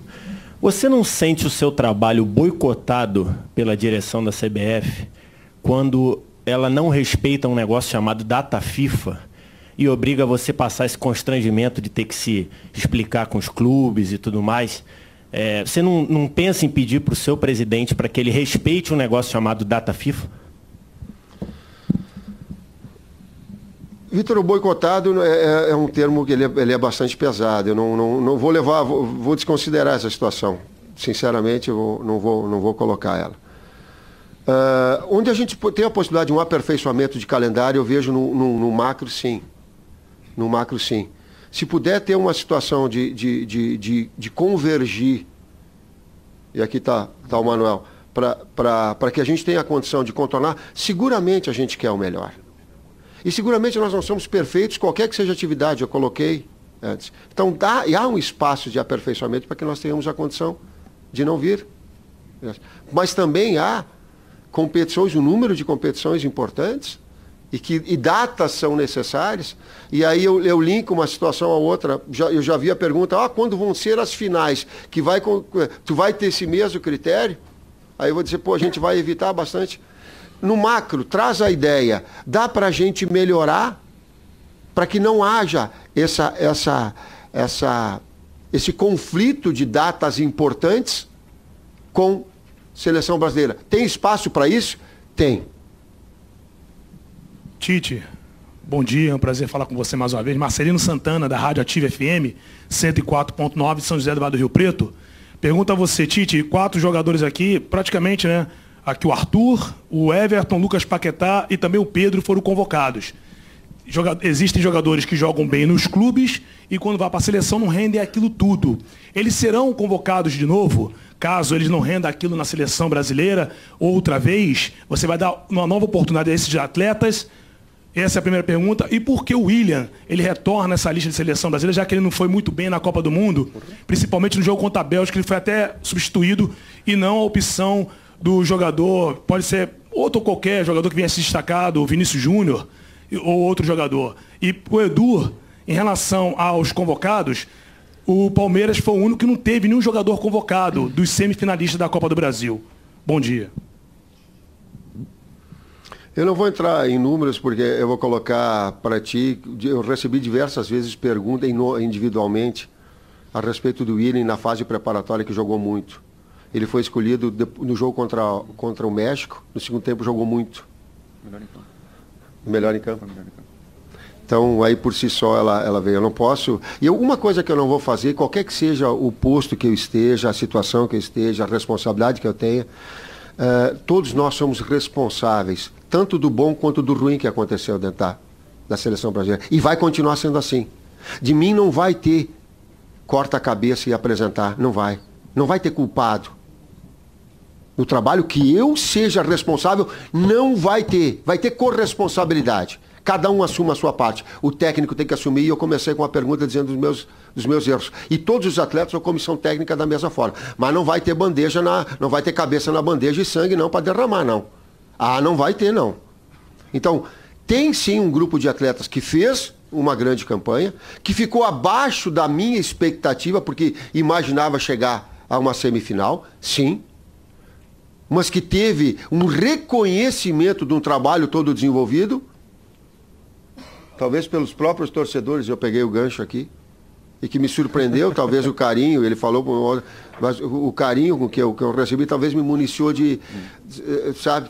Você não sente o seu trabalho boicotado pela direção da CBF quando ela não respeita um negócio chamado data FIFA e obriga você a passar esse constrangimento de ter que se explicar com os clubes e tudo mais? Você não pensa em pedir para o seu presidente para que ele respeite um negócio chamado data FIFA? Vitor, o boicotado é um termo que ele é bastante pesado. Eu não vou levar, vou desconsiderar essa situação. Sinceramente, eu não vou colocar ela. Onde a gente tem a possibilidade de um aperfeiçoamento de calendário, eu vejo no macro, sim. No macro, sim. Se puder ter uma situação de convergir, e aqui está o Manuel, para que a gente tenha a condição de contornar, seguramente a gente quer o melhor. E seguramente nós não somos perfeitos, qualquer que seja a atividade, eu coloquei antes. Então há um espaço de aperfeiçoamento para que nós tenhamos a condição de não vir. Mas também há competições, um número de competições importantes, e datas são necessárias, e aí eu linko uma situação a outra. Eu já vi a pergunta, quando vão ser as finais? Tu vai ter esse mesmo critério? Aí eu vou dizer, a gente vai evitar bastante. No macro, traz a ideia, dá para a gente melhorar para que não haja esse conflito de datas importantes com seleção brasileira. Tem espaço para isso? Tem. Tite, bom dia, é um prazer falar com você mais uma vez. Marcelino Santana, da Rádio Ativa FM, 104.9 de São José do Vale do Rio Preto. Pergunta a você, Tite, 4 jogadores aqui, praticamente, né? Aqui o Arthur, o Everton, Lucas Paquetá e também o Pedro foram convocados. Existem jogadores que jogam bem nos clubes e quando vai para a seleção não rendem aquilo tudo. Eles serão convocados de novo, caso eles não rendam aquilo na seleção brasileira outra vez? Você vai dar uma nova oportunidade a esses atletas? Essa é a primeira pergunta. E por que o William, ele retorna essa lista de seleção brasileira, já que ele não foi muito bem na Copa do Mundo, principalmente no jogo contra a Bélgica, ele foi até substituído e não a opção do jogador, pode ser outro qualquer jogador que venha se destacado, o Vinícius Júnior, ou outro jogador. E o Edu, em relação aos convocados, o Palmeiras foi o único que não teve nenhum jogador convocado dos semifinalistas da Copa do Brasil. Bom dia. Eu não vou entrar em números porque eu vou colocar para ti, eu recebi diversas vezes perguntas individualmente a respeito do William na fase preparatória que jogou muito. Ele foi escolhido no jogo contra o México, no segundo tempo jogou muito. Melhor em campo. Então, aí por si só ela veio. Eu não posso... E uma coisa que eu não vou fazer, qualquer que seja o posto que eu esteja, a situação que eu esteja, a responsabilidade que eu tenha, todos nós somos responsáveis, tanto do bom quanto do ruim que aconteceu dentro da seleção brasileira. E vai continuar sendo assim. De mim não vai ter corta-cabeça e apresentar. Não vai. Não vai ter culpado. No trabalho que eu seja responsável, não vai ter. Vai ter corresponsabilidade. Cada um assume a sua parte. O técnico tem que assumir, e eu comecei com uma pergunta dizendo dos meus erros. E todos os atletas ou comissão técnica da mesma forma. Mas não vai ter bandeja, não vai ter cabeça na bandeja e sangue não para derramar, não. Ah, não vai ter, não. Então, tem sim um grupo de atletas que fez uma grande campanha, que ficou abaixo da minha expectativa, porque imaginava chegar a uma semifinal, sim, mas que teve um reconhecimento de um trabalho todo desenvolvido, talvez pelos próprios torcedores, eu peguei o gancho aqui, e que me surpreendeu, talvez o carinho, ele falou, mas o carinho com que eu recebi talvez me municiou sabe,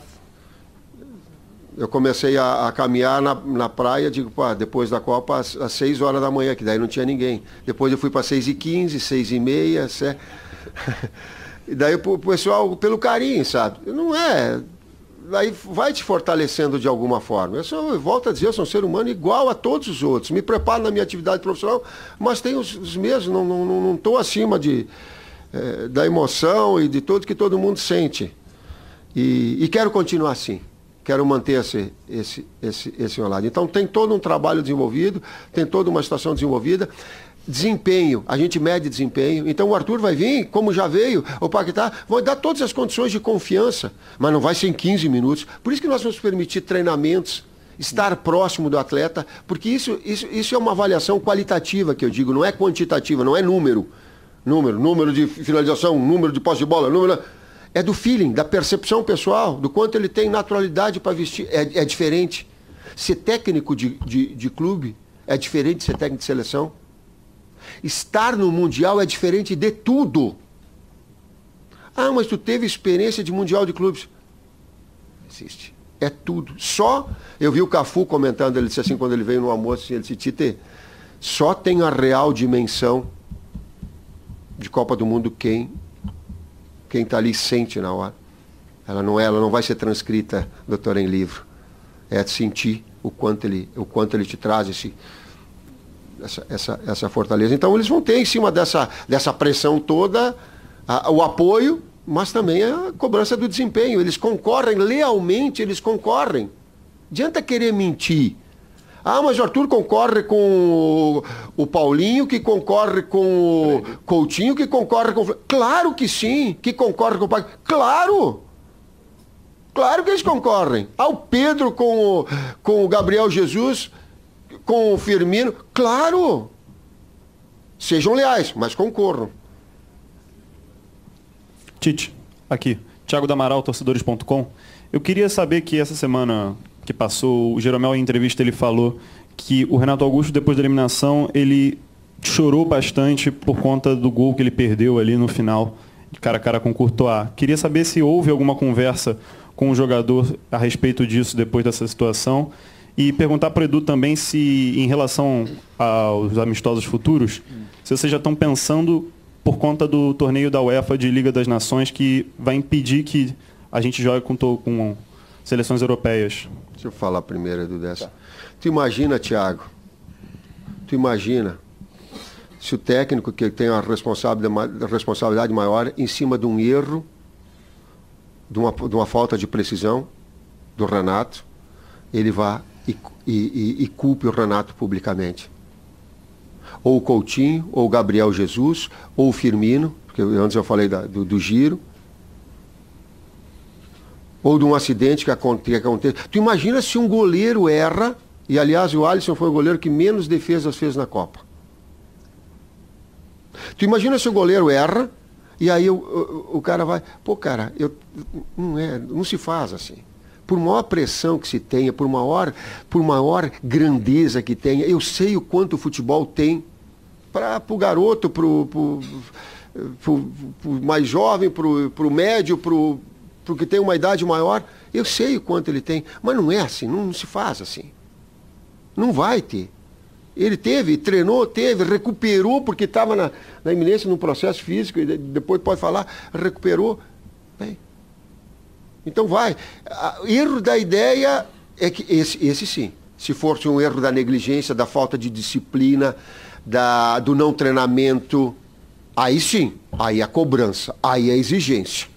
eu comecei a caminhar na praia, digo, pá, depois da Copa, às 6 horas da manhã, que daí não tinha ninguém. Depois eu fui para 6h15, 6h30, e daí o pessoal, pelo carinho, sabe? Não é... Aí vai te fortalecendo de alguma forma. Eu volto a dizer, eu sou um ser humano igual a todos os outros. Me preparo na minha atividade profissional, mas tenho os mesmos, não estou acima da emoção e de tudo que todo mundo sente. E quero continuar assim. Quero manter esse lado. Então tem todo um trabalho desenvolvido, tem toda uma situação desenvolvida. Desempenho, a gente mede desempenho. Então o Arthur vai vir, como já veio, o Paquetá, vai dar todas as condições de confiança, mas não vai ser em 15 minutos. Por isso que nós vamos permitir treinamentos, estar próximo do atleta, porque isso é uma avaliação qualitativa que eu digo, não é quantitativa, não é número de finalização, número de posse de bola, é do feeling, da percepção pessoal, do quanto ele tem naturalidade para vestir. É diferente. Ser técnico de clube é diferente de ser técnico de seleção. Estar no Mundial é diferente de tudo. Ah, mas tu teve experiência de Mundial de clubes. Existe. É tudo. Só, eu vi o Cafu comentando, ele disse assim, quando ele veio no almoço, ele disse, Tite, só tem a real dimensão de Copa do Mundo quem está ali sente na hora. Ela não vai ser transcrita, doutor, em livro. É sentir o quanto ele te traz essa fortaleza. Então eles vão ter em cima dessa pressão toda o apoio, mas também a cobrança do desempenho. Eles concorrem lealmente, eles concorrem. Adianta querer mentir. Ah, mas o Arthur concorre com o Paulinho, que concorre com o Coutinho, que concorre com... Claro que sim, que concorre com o pai. Claro! Claro que eles concorrem. Ah, o Pedro com o Gabriel Jesus, com o Firmino. Claro! Sejam leais, mas concorram. Tite, aqui. Thiago Damaral, torcedores.com. Eu queria saber que essa semana que passou, o Jeromel em entrevista ele falou que o Renato Augusto, depois da eliminação, ele chorou bastante por conta do gol que ele perdeu ali no final. cara a cara com o Courtois. Queria saber se houve alguma conversa com o jogador a respeito disso depois dessa situação. E perguntar para o Edu também se, em relação aos amistosos futuros, se vocês já estão pensando por conta do torneio da UEFA de Liga das Nações que vai impedir que a gente jogue com seleções europeias. Deixa eu falar primeiro, Edu, dessa. Tu imagina, Thiago, se o técnico que tem a responsabilidade maior em cima de um erro, de uma falta de precisão do Renato, ele vá e culpe o Renato publicamente. Ou o Coutinho, ou o Gabriel Jesus, ou o Firmino, porque antes eu falei do giro, ou de um acidente que acontece. Tu imagina se um goleiro erra, e aliás o Alisson foi o goleiro que menos defesas fez na Copa. Tu imagina se o goleiro erra, e aí o cara vai, pô cara, não se faz assim. Por maior pressão que se tenha, por maior grandeza que tenha, eu sei o quanto o futebol tem para o garoto, para o mais jovem, para o médio, para o que tem uma idade maior, eu sei o quanto ele tem, mas não é assim, não se faz assim. Não vai ter. Ele treinou, recuperou, porque estava na iminência, num processo físico, e depois pode falar, recuperou. Bem, então vai. Erro da ideia é que esse sim. Se fosse um erro da negligência, da falta de disciplina, do não treinamento, aí sim, aí a cobrança, aí a exigência.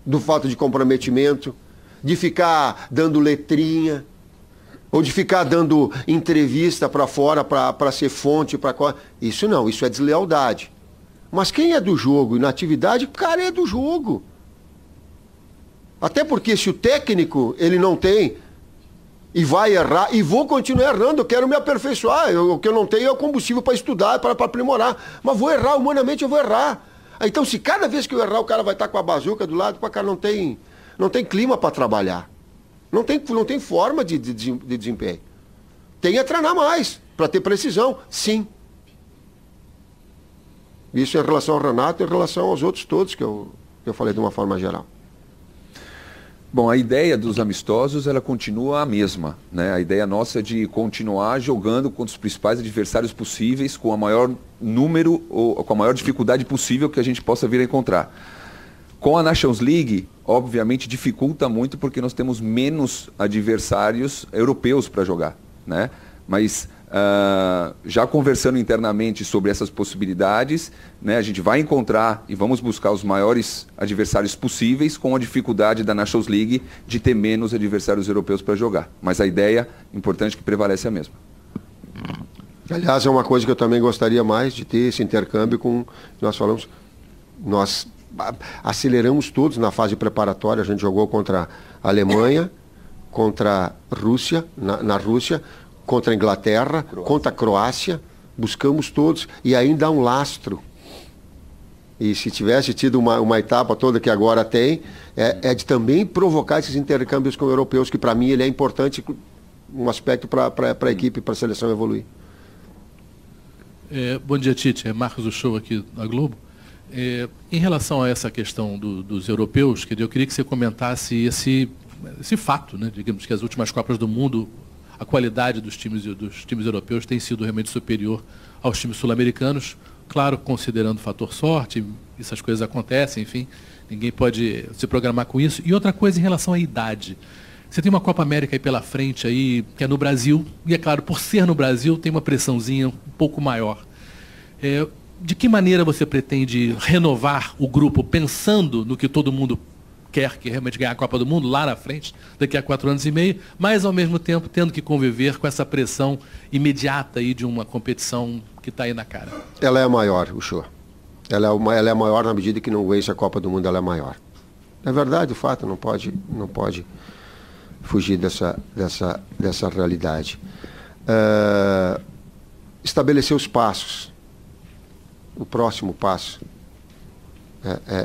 Do falta de comprometimento, de ficar dando letrinha, ou de ficar dando entrevista para fora para ser fonte, isso não, isso é deslealdade. Mas quem é do jogo e na atividade, o cara é do jogo. Até porque se o técnico ele não tem e vai errar, e vou continuar errando, eu quero me aperfeiçoar, o que eu não tenho é o combustível para estudar, para aprimorar, mas vou errar, humanamente eu vou errar. Então se cada vez que eu errar o cara vai estar com a bazuca do lado, o cara não tem clima para trabalhar, não tem forma de desempenho. Tem a treinar mais, para ter precisão, sim. Isso em relação ao Renato e em relação aos outros todos que eu falei de uma forma geral. Bom, a ideia dos amistosos, ela continua a mesma, né? A ideia nossa é de continuar jogando contra os principais adversários possíveis, com o maior número ou com a maior dificuldade possível que a gente possa vir a encontrar. Com a Nations League, obviamente, dificulta muito porque nós temos menos adversários europeus para jogar, né? Mas já conversando internamente sobre essas possibilidades, né, a gente vai encontrar e vamos buscar os maiores adversários possíveis, com a dificuldade da Nations League de ter menos adversários europeus para jogar. Mas a ideia importante que prevalece é a mesma. Aliás, é uma coisa que eu também gostaria mais de ter esse intercâmbio com, nós aceleramos todos na fase preparatória, a gente jogou contra a Alemanha, contra a Rússia, na Rússia, contra a Inglaterra, contra a Croácia, buscamos todos, e ainda há um lastro. E se tivesse tido uma etapa toda que agora tem, é de também provocar esses intercâmbios com europeus, que para mim ele é importante, um aspecto para a equipe, para a seleção evoluir. Bom dia, Tite. É Marcos do Show aqui da Globo. Em relação a essa questão dos europeus, eu queria que você comentasse esse fato, né? Digamos que as últimas Copas do Mundo, a qualidade dos times europeus tem sido realmente superior aos times sul-americanos, claro, considerando o fator sorte, essas coisas acontecem, enfim, ninguém pode se programar com isso. E outra coisa em relação à idade. Você tem uma Copa América aí pela frente, aí, que é no Brasil, e é claro, por ser no Brasil, tem uma pressãozinha um pouco maior. De que maneira você pretende renovar o grupo, pensando no que todo mundo quer, que realmente ganhar a Copa do Mundo lá na frente, daqui a 4 anos e meio, mas ao mesmo tempo tendo que conviver com essa pressão imediata aí de uma competição que está aí na cara? Ela é maior, o show. Ela é maior na medida que não vence a Copa do Mundo, ela é maior. É verdade, o fato, não pode fugir dessa realidade. Estabelecer os passos. O próximo passo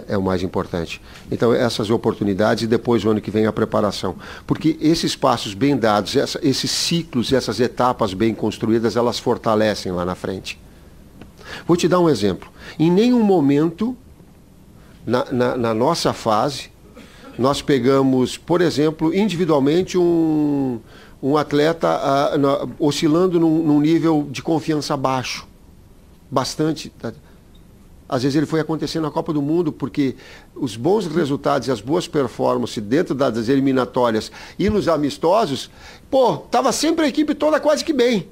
é o mais importante. Então, essas oportunidades e depois o ano que vem a preparação. Porque esses passos bem dados, esses ciclos, essas etapas bem construídas, elas fortalecem lá na frente. Vou te dar um exemplo. Em nenhum momento, na nossa fase, nós pegamos, por exemplo, individualmente um atleta oscilando num nível de confiança baixo. Bastante. Às vezes ele foi acontecendo na Copa do Mundo, porque os bons resultados e as boas performances dentro das eliminatórias e nos amistosos, estava sempre a equipe toda quase que bem.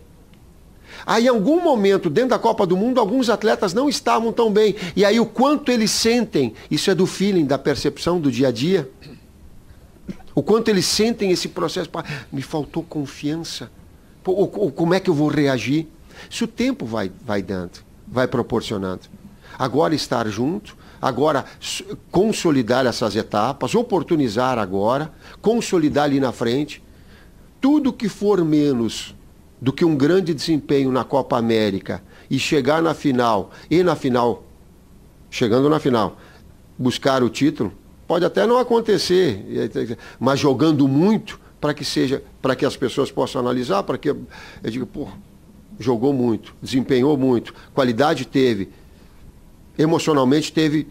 Aí, em algum momento, dentro da Copa do Mundo, alguns atletas não estavam tão bem. E aí, o quanto eles sentem, isso é do feeling, da percepção do dia a dia. O quanto eles sentem esse processo, me faltou confiança. Como é que eu vou reagir? Isso o tempo vai dando, vai proporcionando. Agora estar junto, agora consolidar essas etapas, oportunizar agora, consolidar ali na frente. Tudo que for menos do que um grande desempenho na Copa América e chegar na final, chegando na final, buscar o título, pode até não acontecer, mas jogando muito para que as pessoas possam analisar, para que eu diga, jogou muito, desempenhou muito, qualidade teve, emocionalmente teve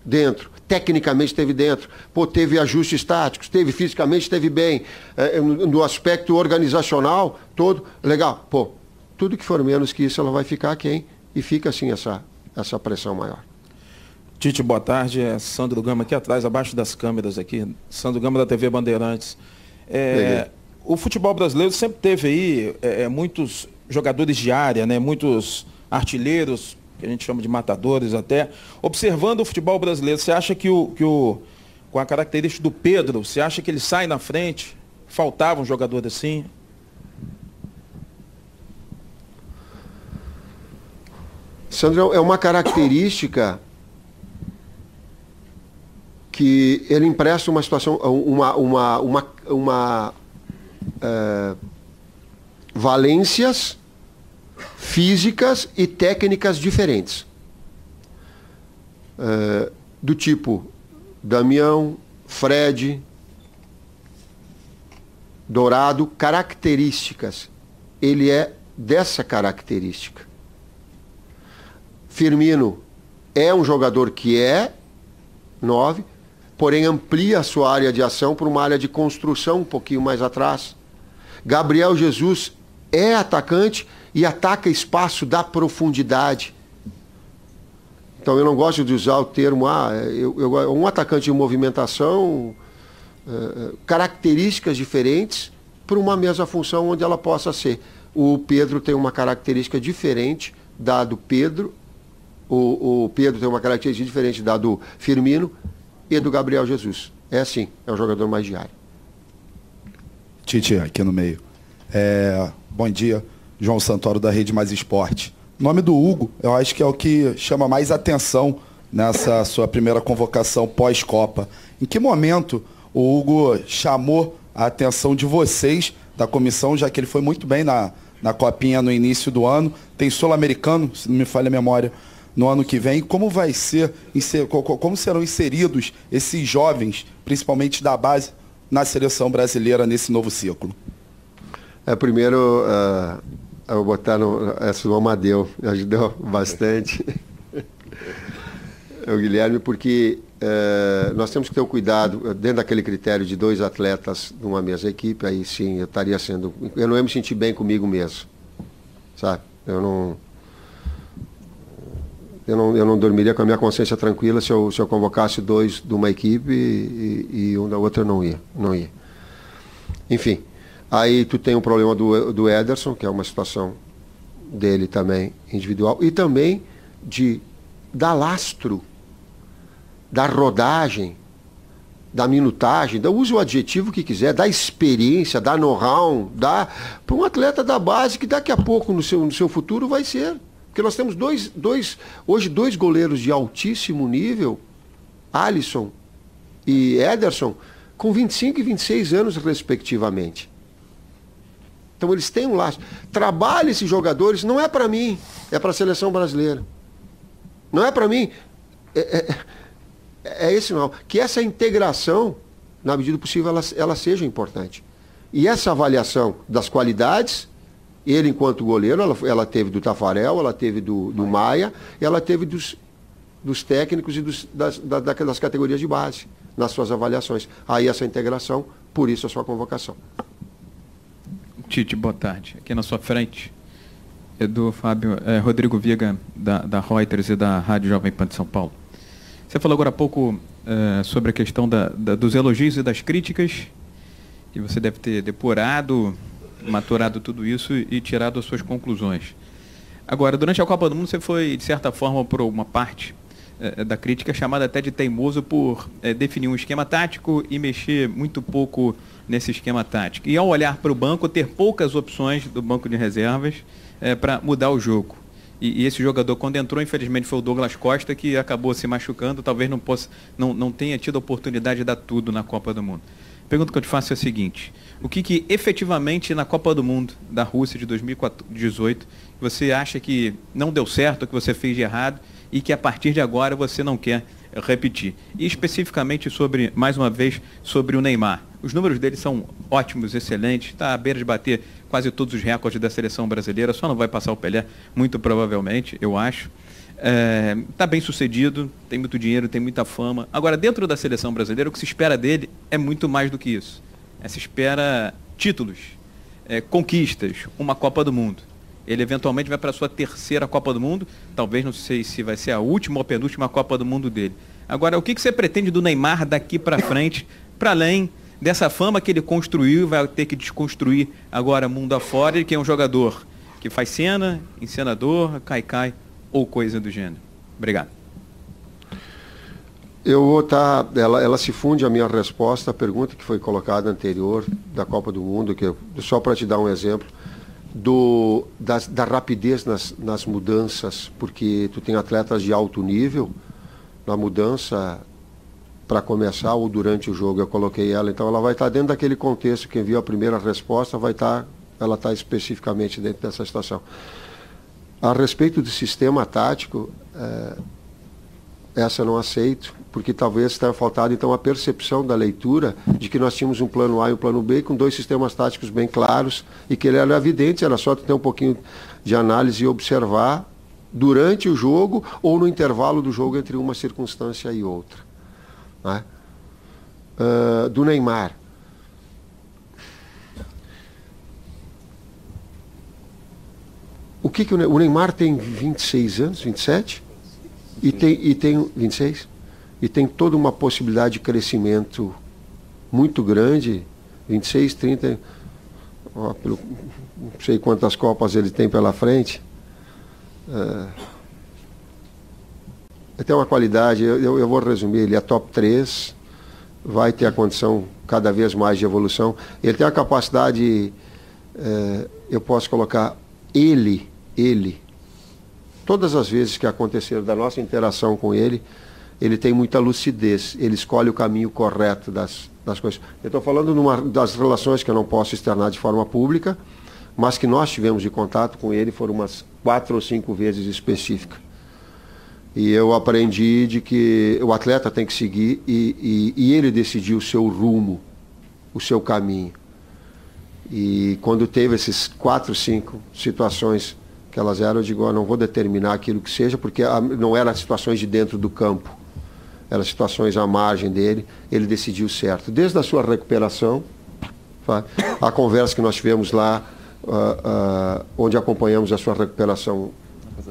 dentro, tecnicamente teve dentro, teve ajustes táticos, teve fisicamente, teve bem, no aspecto organizacional, todo, legal. Tudo que for menos que isso, ela vai ficar aquém, e fica assim essa pressão maior. Tite, boa tarde. É Sandro Gama aqui atrás, abaixo das câmeras aqui. Sandro Gama da TV Bandeirantes. O futebol brasileiro sempre teve aí muitos jogadores de área, né? Muitos artilheiros, que a gente chama de matadores até. Observando o futebol brasileiro, você acha que com a característica do Pedro, você acha que ele sai na frente? Faltava um jogador assim? Sandro, é uma característica que ele empresta uma situação, valências físicas e técnicas diferentes. Do tipo Damião, Fred, Dourado, características. Ele é dessa característica. Firmino é um jogador que é 9, porém amplia a sua área de ação para uma área de construção um pouquinho mais atrás. Gabriel Jesus é atacante e ataca espaço da profundidade. Então eu não gosto de usar o termo um atacante em movimentação, características diferentes para uma mesma função onde ela possa ser. O Pedro tem uma característica diferente da do Pedro, o Pedro tem uma característica diferente da do Firmino e do Gabriel Jesus. É assim, é o jogador mais de área. Tite, aqui no meio. Bom dia, João Santoro da Rede Mais Esporte. O nome do Hugo, eu acho que é o que chama mais atenção nessa sua primeira convocação pós-Copa. Em que momento o Hugo chamou a atenção de vocês, da comissão, já que ele foi muito bem na Copinha no início do ano, tem Sul-Americano, se não me falha a memória, no ano que vem. Como como serão inseridos esses jovens, principalmente da base, na seleção brasileira nesse novo ciclo? Primeiro, eu vou botar o Amadeu, me ajudou bastante. O Guilherme, porque nós temos que ter o cuidado, dentro daquele critério de 2 atletas numa mesma equipe, aí sim, eu não ia me sentir bem comigo mesmo, sabe? Eu não dormiria com a minha consciência tranquila se eu convocasse 2 de uma equipe e um da outra não ia. Enfim, aí tu tem o problema do Ederson, que é uma situação dele também individual, e também de dar lastro, da rodagem, da minutagem, use o adjetivo que quiser, da experiência, da know-how, para um atleta da base que daqui a pouco no seu futuro vai ser. Porque nós temos hoje dois goleiros de altíssimo nível, Alisson e Ederson, com 25 e 26 anos respectivamente. Então eles têm um laço. Trabalhe esses jogadores, não é para mim, é para a seleção brasileira. Não é para mim, é esse não. Que essa integração, na medida do possível, ela seja importante. E essa avaliação das qualidades Ele, enquanto goleiro, ela teve do Tafarel, ela teve do Maia, ela teve dos técnicos e das categorias de base, nas suas avaliações. Aí essa integração, por isso a sua convocação. Tite, boa tarde. Aqui na sua frente, Edu, Fábio, Rodrigo Viga, da Reuters e da Rádio Jovem Pan de São Paulo. Você falou agora há pouco sobre a questão dos elogios e das críticas, e você deve ter depurado, maturado tudo isso e tirado as suas conclusões. Agora, durante a Copa do Mundo, você foi, de certa forma, por uma parte da crítica, chamada até de teimoso por definir um esquema tático e mexer muito pouco nesse esquema tático. E ao olhar para o banco, ter poucas opções do banco de reservas para mudar o jogo. E esse jogador, quando entrou, infelizmente, foi o Douglas Costa, que acabou se machucando, talvez não tenha tido a oportunidade de dar tudo na Copa do Mundo. A pergunta que eu te faço é a seguinte: o que efetivamente na Copa do Mundo da Rússia de 2018 você acha que não deu certo, que você fez de errado e que a partir de agora você não quer repetir? E especificamente mais uma vez, sobre o Neymar. Os números dele são ótimos, excelentes, está à beira de bater quase todos os recordes da seleção brasileira, só não vai passar o Pelé, muito provavelmente, eu acho. Está bem sucedido, tem muito dinheiro, tem muita fama. Agora, dentro da seleção brasileira, o que se espera dele é muito mais do que isso. Se espera títulos, conquistas, uma Copa do Mundo. Ele eventualmente vai para a sua terceira Copa do Mundo, talvez, não sei se vai ser a última ou penúltima Copa do Mundo dele. Agora, o que você pretende do Neymar daqui para frente, para além dessa fama que ele construiu, vai ter que desconstruir agora mundo afora, e que é um jogador que faz cena, encenador, cai ou coisa do gênero? Obrigado. Eu vou estar... Ela se funde a minha resposta à pergunta que foi colocada anterior da Copa do Mundo, que só para te dar um exemplo, da rapidez nas mudanças, porque tu tem atletas de alto nível, na mudança para começar ou durante o jogo, eu coloquei ela, então ela vai estar dentro daquele contexto. Quem viu a primeira resposta ela está especificamente dentro dessa situação. A respeito do sistema tático, essa eu não aceito, porque talvez tenha faltado então a percepção da leitura de que nós tínhamos um plano A e um plano B com dois sistemas táticos bem claros e que ele era evidente, era só ter um pouquinho de análise e observar durante o jogo ou no intervalo do jogo entre uma circunstância e outra. Né? Do Neymar. O Neymar tem 26 anos, 27? E tem 26? E tem toda uma possibilidade de crescimento muito grande, 26, 30, não sei quantas Copas ele tem pela frente. Ele tem uma qualidade, eu vou resumir, ele é top 3, vai ter a condição cada vez mais de evolução. Ele tem a capacidade, eu posso colocar ele, todas as vezes que aconteceram da nossa interação com ele tem muita lucidez, ele escolhe o caminho correto das coisas. Eu estou falando das relações que eu não posso externar de forma pública, mas que nós tivemos de contato com ele, foram umas 4 ou 5 vezes específicas. E eu aprendi de que o atleta tem que seguir e ele decidir o seu rumo, o seu caminho. E quando teve esses 4, 5 situações que elas eram, eu digo, eu não vou determinar aquilo que seja, porque não eram situações de dentro do campo, eram situações à margem dele, ele decidiu certo. Desde a sua recuperação, a conversa que nós tivemos lá, onde acompanhamos a sua recuperação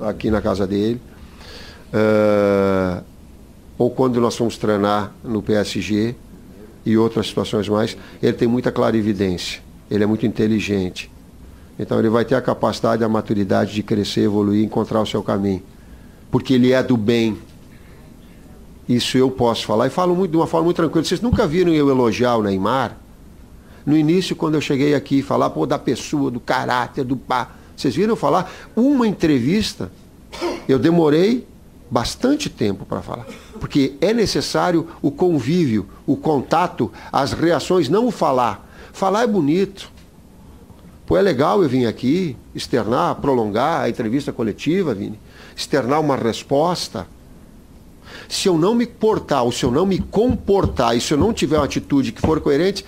aqui na casa dele, ou quando nós fomos treinar no PSG e outras situações mais, ele tem muita clarividência, ele é muito inteligente. Então ele vai ter a capacidade, a maturidade de crescer, evoluir, encontrar o seu caminho. Porque ele é do bem. Isso eu posso falar. E falo de uma forma muito tranquila. Vocês nunca viram eu elogiar o Neymar? No início, quando eu cheguei aqui, falar da pessoa, do caráter, do pá. Vocês viram eu falar? Uma entrevista, eu demorei bastante tempo para falar. Porque é necessário o convívio, o contato, as reações, não o falar. Falar é bonito. Pô, é legal eu vir aqui, externar, prolongar a entrevista coletiva, Vini, externar uma resposta. Se eu não me portar, ou se eu não me comportar, e se eu não tiver uma atitude que for coerente,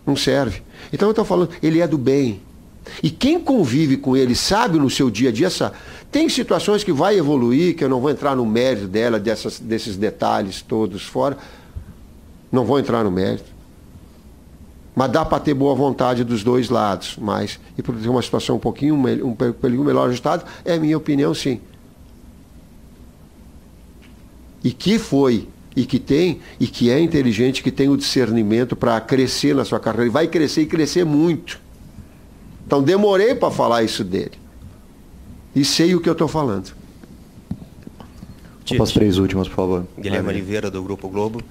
não serve. Então eu estou falando, ele é do bem. E quem convive com ele sabe no seu dia a dia, tem situações que vai evoluir, que eu não vou entrar no mérito dela, desses detalhes todos fora. Não vou entrar no mérito. Mas dá para ter boa vontade dos dois lados. Mas, e por ter uma situação um pouquinho melhor ajustada, é a minha opinião, sim. E que foi, e que tem, e que é inteligente, que tem o discernimento para crescer na sua carreira. E vai crescer e crescer muito. Então demorei para falar isso dele. E sei o que eu estou falando. As 3 últimas, por favor. Guilherme Oliveira, do Grupo Globo.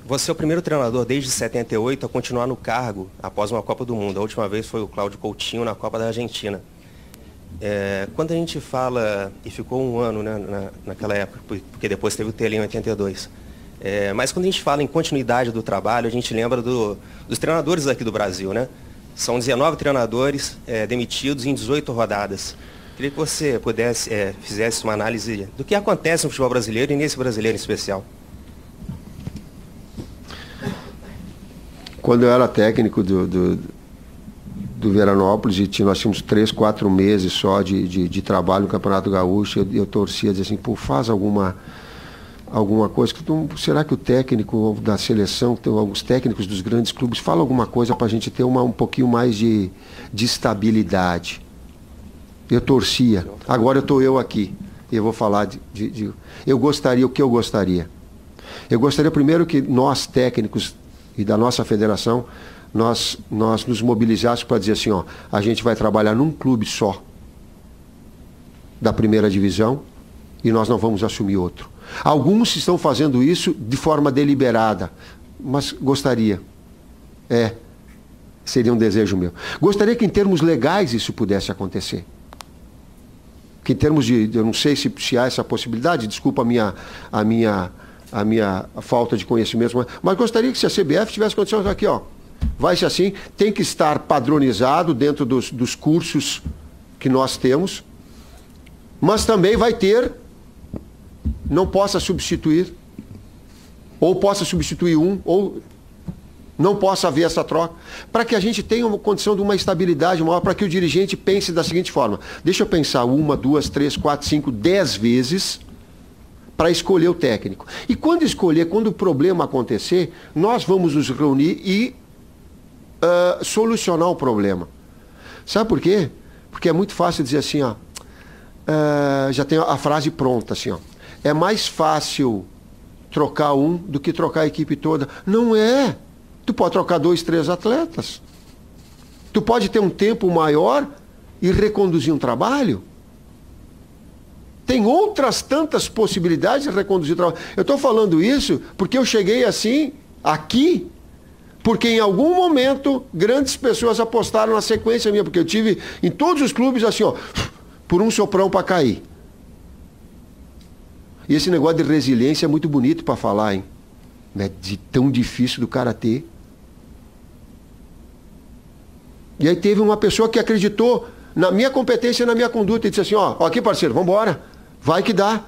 Você é o primeiro treinador desde 78 a continuar no cargo após uma Copa do Mundo. A última vez foi o Cláudio Coutinho na Copa da Argentina. Quando a gente fala, e ficou um ano, né, naquela época, porque depois teve o Tele em 82, mas quando a gente fala em continuidade do trabalho, a gente lembra dos treinadores aqui do Brasil, né? São 19 treinadores demitidos em 18 rodadas. Queria que você fizesse uma análise do que acontece no futebol brasileiro e nesse brasileiro em especial. Quando eu era técnico do Veranópolis, e nós tínhamos 3, 4 meses só de trabalho no Campeonato Gaúcho, eu torcia, dizia assim, pô, faz alguma coisa. Será que o técnico da seleção, alguns técnicos dos grandes clubes, fala alguma coisa para a gente ter um pouquinho mais de estabilidade? Eu torcia. Agora eu aqui. Eu vou falar eu gostaria, o que eu gostaria? Eu gostaria primeiro que nós, técnicos e da nossa federação, nós nos mobilizássemos para dizer assim, ó, a gente vai trabalhar num clube só da primeira divisão e nós não vamos assumir outro. Alguns estão fazendo isso de forma deliberada, mas gostaria. Seria um desejo meu. Gostaria que em termos legais isso pudesse acontecer. Que em termos eu não sei se há essa possibilidade, desculpa a minha falta de conhecimento, mas gostaria que se a CBF tivesse condições aqui, ó, vai ser assim, tem que estar padronizado dentro dos cursos que nós temos, mas também vai ter, não possa substituir, ou possa substituir ou não possa haver essa troca, para que a gente tenha uma condição de uma estabilidade maior, para que o dirigente pense da seguinte forma, deixa eu pensar 1, 2, 3, 4, 5, 10 vezes para escolher o técnico. E quando escolher, quando o problema acontecer, nós vamos nos reunir e solucionar o problema. Sabe por quê? Porque é muito fácil dizer assim, ó, já tem a frase pronta, assim, ó, é mais fácil trocar um do que trocar a equipe toda. Não é. Tu pode trocar 2, 3 atletas. Tu pode ter um tempo maior e reconduzir um trabalho. Tem outras tantas possibilidades de reconduzir o trabalho. Eu estou falando isso porque eu cheguei assim, aqui, porque em algum momento grandes pessoas apostaram na sequência minha, porque eu tive em todos os clubes assim, ó, por um soprão para cair. E esse negócio de resiliência é muito bonito para falar, hein? É de tão difícil do cara ter. E aí teve uma pessoa que acreditou na minha competência e na minha conduta e disse assim, ó, aqui parceiro, vamos embora, vai que dá.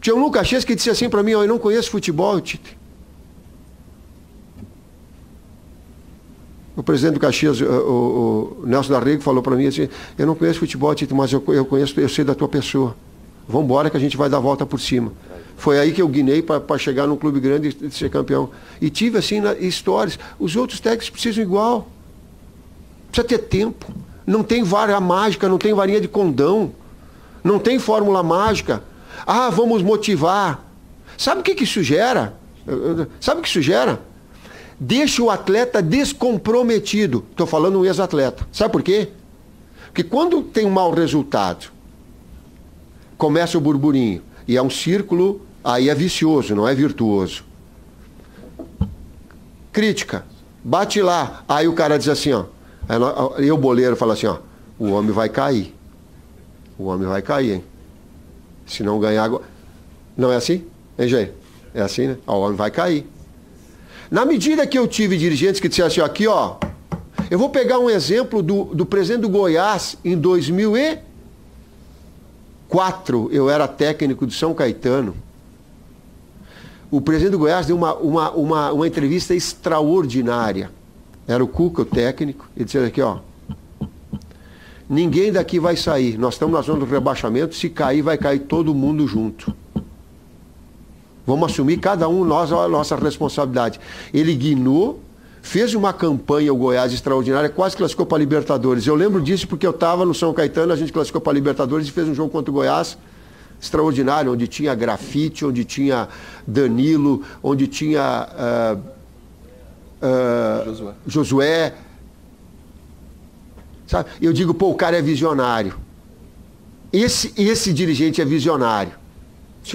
Tinha um Lucas que disse assim para mim, ó, eu não conheço futebol, Tite. O presidente do Caxias, o Nelson Darrego, falou para mim assim, eu não conheço futebol, Tite, mas eu conheço, eu sei da tua pessoa. Vamos embora que a gente vai dar a volta por cima. Foi aí que eu guinei para chegar num clube grande e ser campeão. E tive, assim, histórias. Os outros técnicos precisam igual. Precisa ter tempo. Não tem vara mágica, não tem varinha de condão. Não tem fórmula mágica. Ah, vamos motivar. Sabe o que isso gera? Sabe o que isso gera? Deixa o atleta descomprometido. Estou falando um ex-atleta. Sabe por quê? Porque quando tem um mau resultado, começa o burburinho. E é um círculo, aí é vicioso, não é virtuoso. Crítica. Bate lá. Aí o cara diz assim, ó. E o boleiro fala assim, ó. O homem vai cair. O homem vai cair, hein? Se não ganhar agora. Não é assim? Hein, Jair? É assim, né? O homem vai cair. Na medida que eu tive dirigentes que disseram assim, ó, aqui, ó. Eu vou pegar um exemplo do presidente do Goiás em 2004, eu era técnico de São Caetano. O presidente do Goiás deu uma entrevista extraordinária. era o Cuca, o técnico, e disse aqui, ó, ninguém daqui vai sair, nós estamos na zona do rebaixamento, se cair, vai cair todo mundo junto. Vamos assumir cada um nós a nossa responsabilidade. Ele guinou, fez uma campanha, o Goiás, extraordinária, quase classificou para a Libertadores. Eu lembro disso porque eu estava no São Caetano, a gente classificou para a Libertadores e fez um jogo contra o Goiás, extraordinário, onde tinha Grafite, onde tinha Danilo, onde tinha Josué. Sabe? Eu digo, pô, o cara é visionário. Esse dirigente é visionário.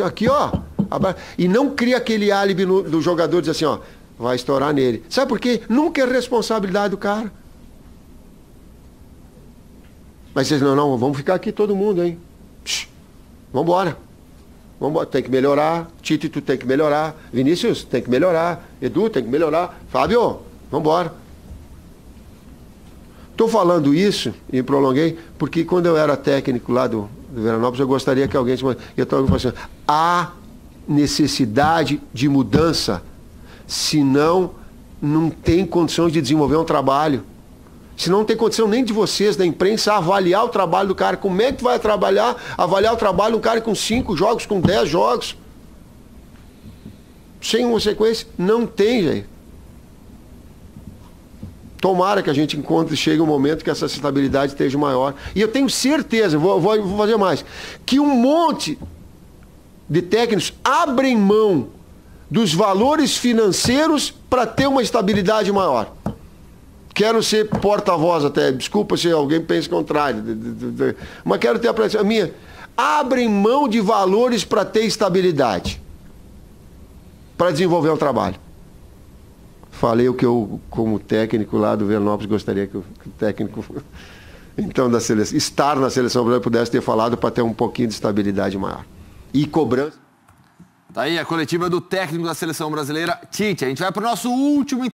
Aqui, ó, e não cria aquele álibi do jogador, diz assim, ó, vai estourar nele. Sabe por quê? Nunca é responsabilidade do cara. Mas vocês, não, vamos ficar aqui todo mundo, hein? Vambora. Tem que melhorar. Tite, tu tem que melhorar. Vinícius, tem que melhorar. Edu, tem que melhorar. Fábio, vambora. Estou falando isso, e prolonguei, porque quando eu era técnico lá do Veranópolis, eu gostaria que alguém... Eu estava falando assim, há necessidade de mudança, senão não tem condições de desenvolver um trabalho. Se não tem condição nem de vocês, da imprensa, avaliar o trabalho do cara. Como é que tu vai trabalhar, avaliar o trabalho de um cara com 5 jogos, com 10 jogos? Sem uma sequência? Não tem, gente. Tomara que a gente encontre, chegue um momento que essa estabilidade esteja maior. E eu tenho certeza, vou fazer mais, que um monte de técnicos abrem mão dos valores financeiros para ter uma estabilidade maior. Quero ser porta-voz até, desculpa se alguém pensa o contrário, mas quero ter a minha. Abrem mão de valores para ter estabilidade, para desenvolver o trabalho. Falei o que eu, como técnico lá do Veranópolis, gostaria que o técnico, então, da seleção, estar na seleção brasileira, pudesse ter falado para ter um pouquinho de estabilidade maior. E cobrança. Tá aí a coletiva do técnico da seleção brasileira, Tite. A gente vai para o nosso último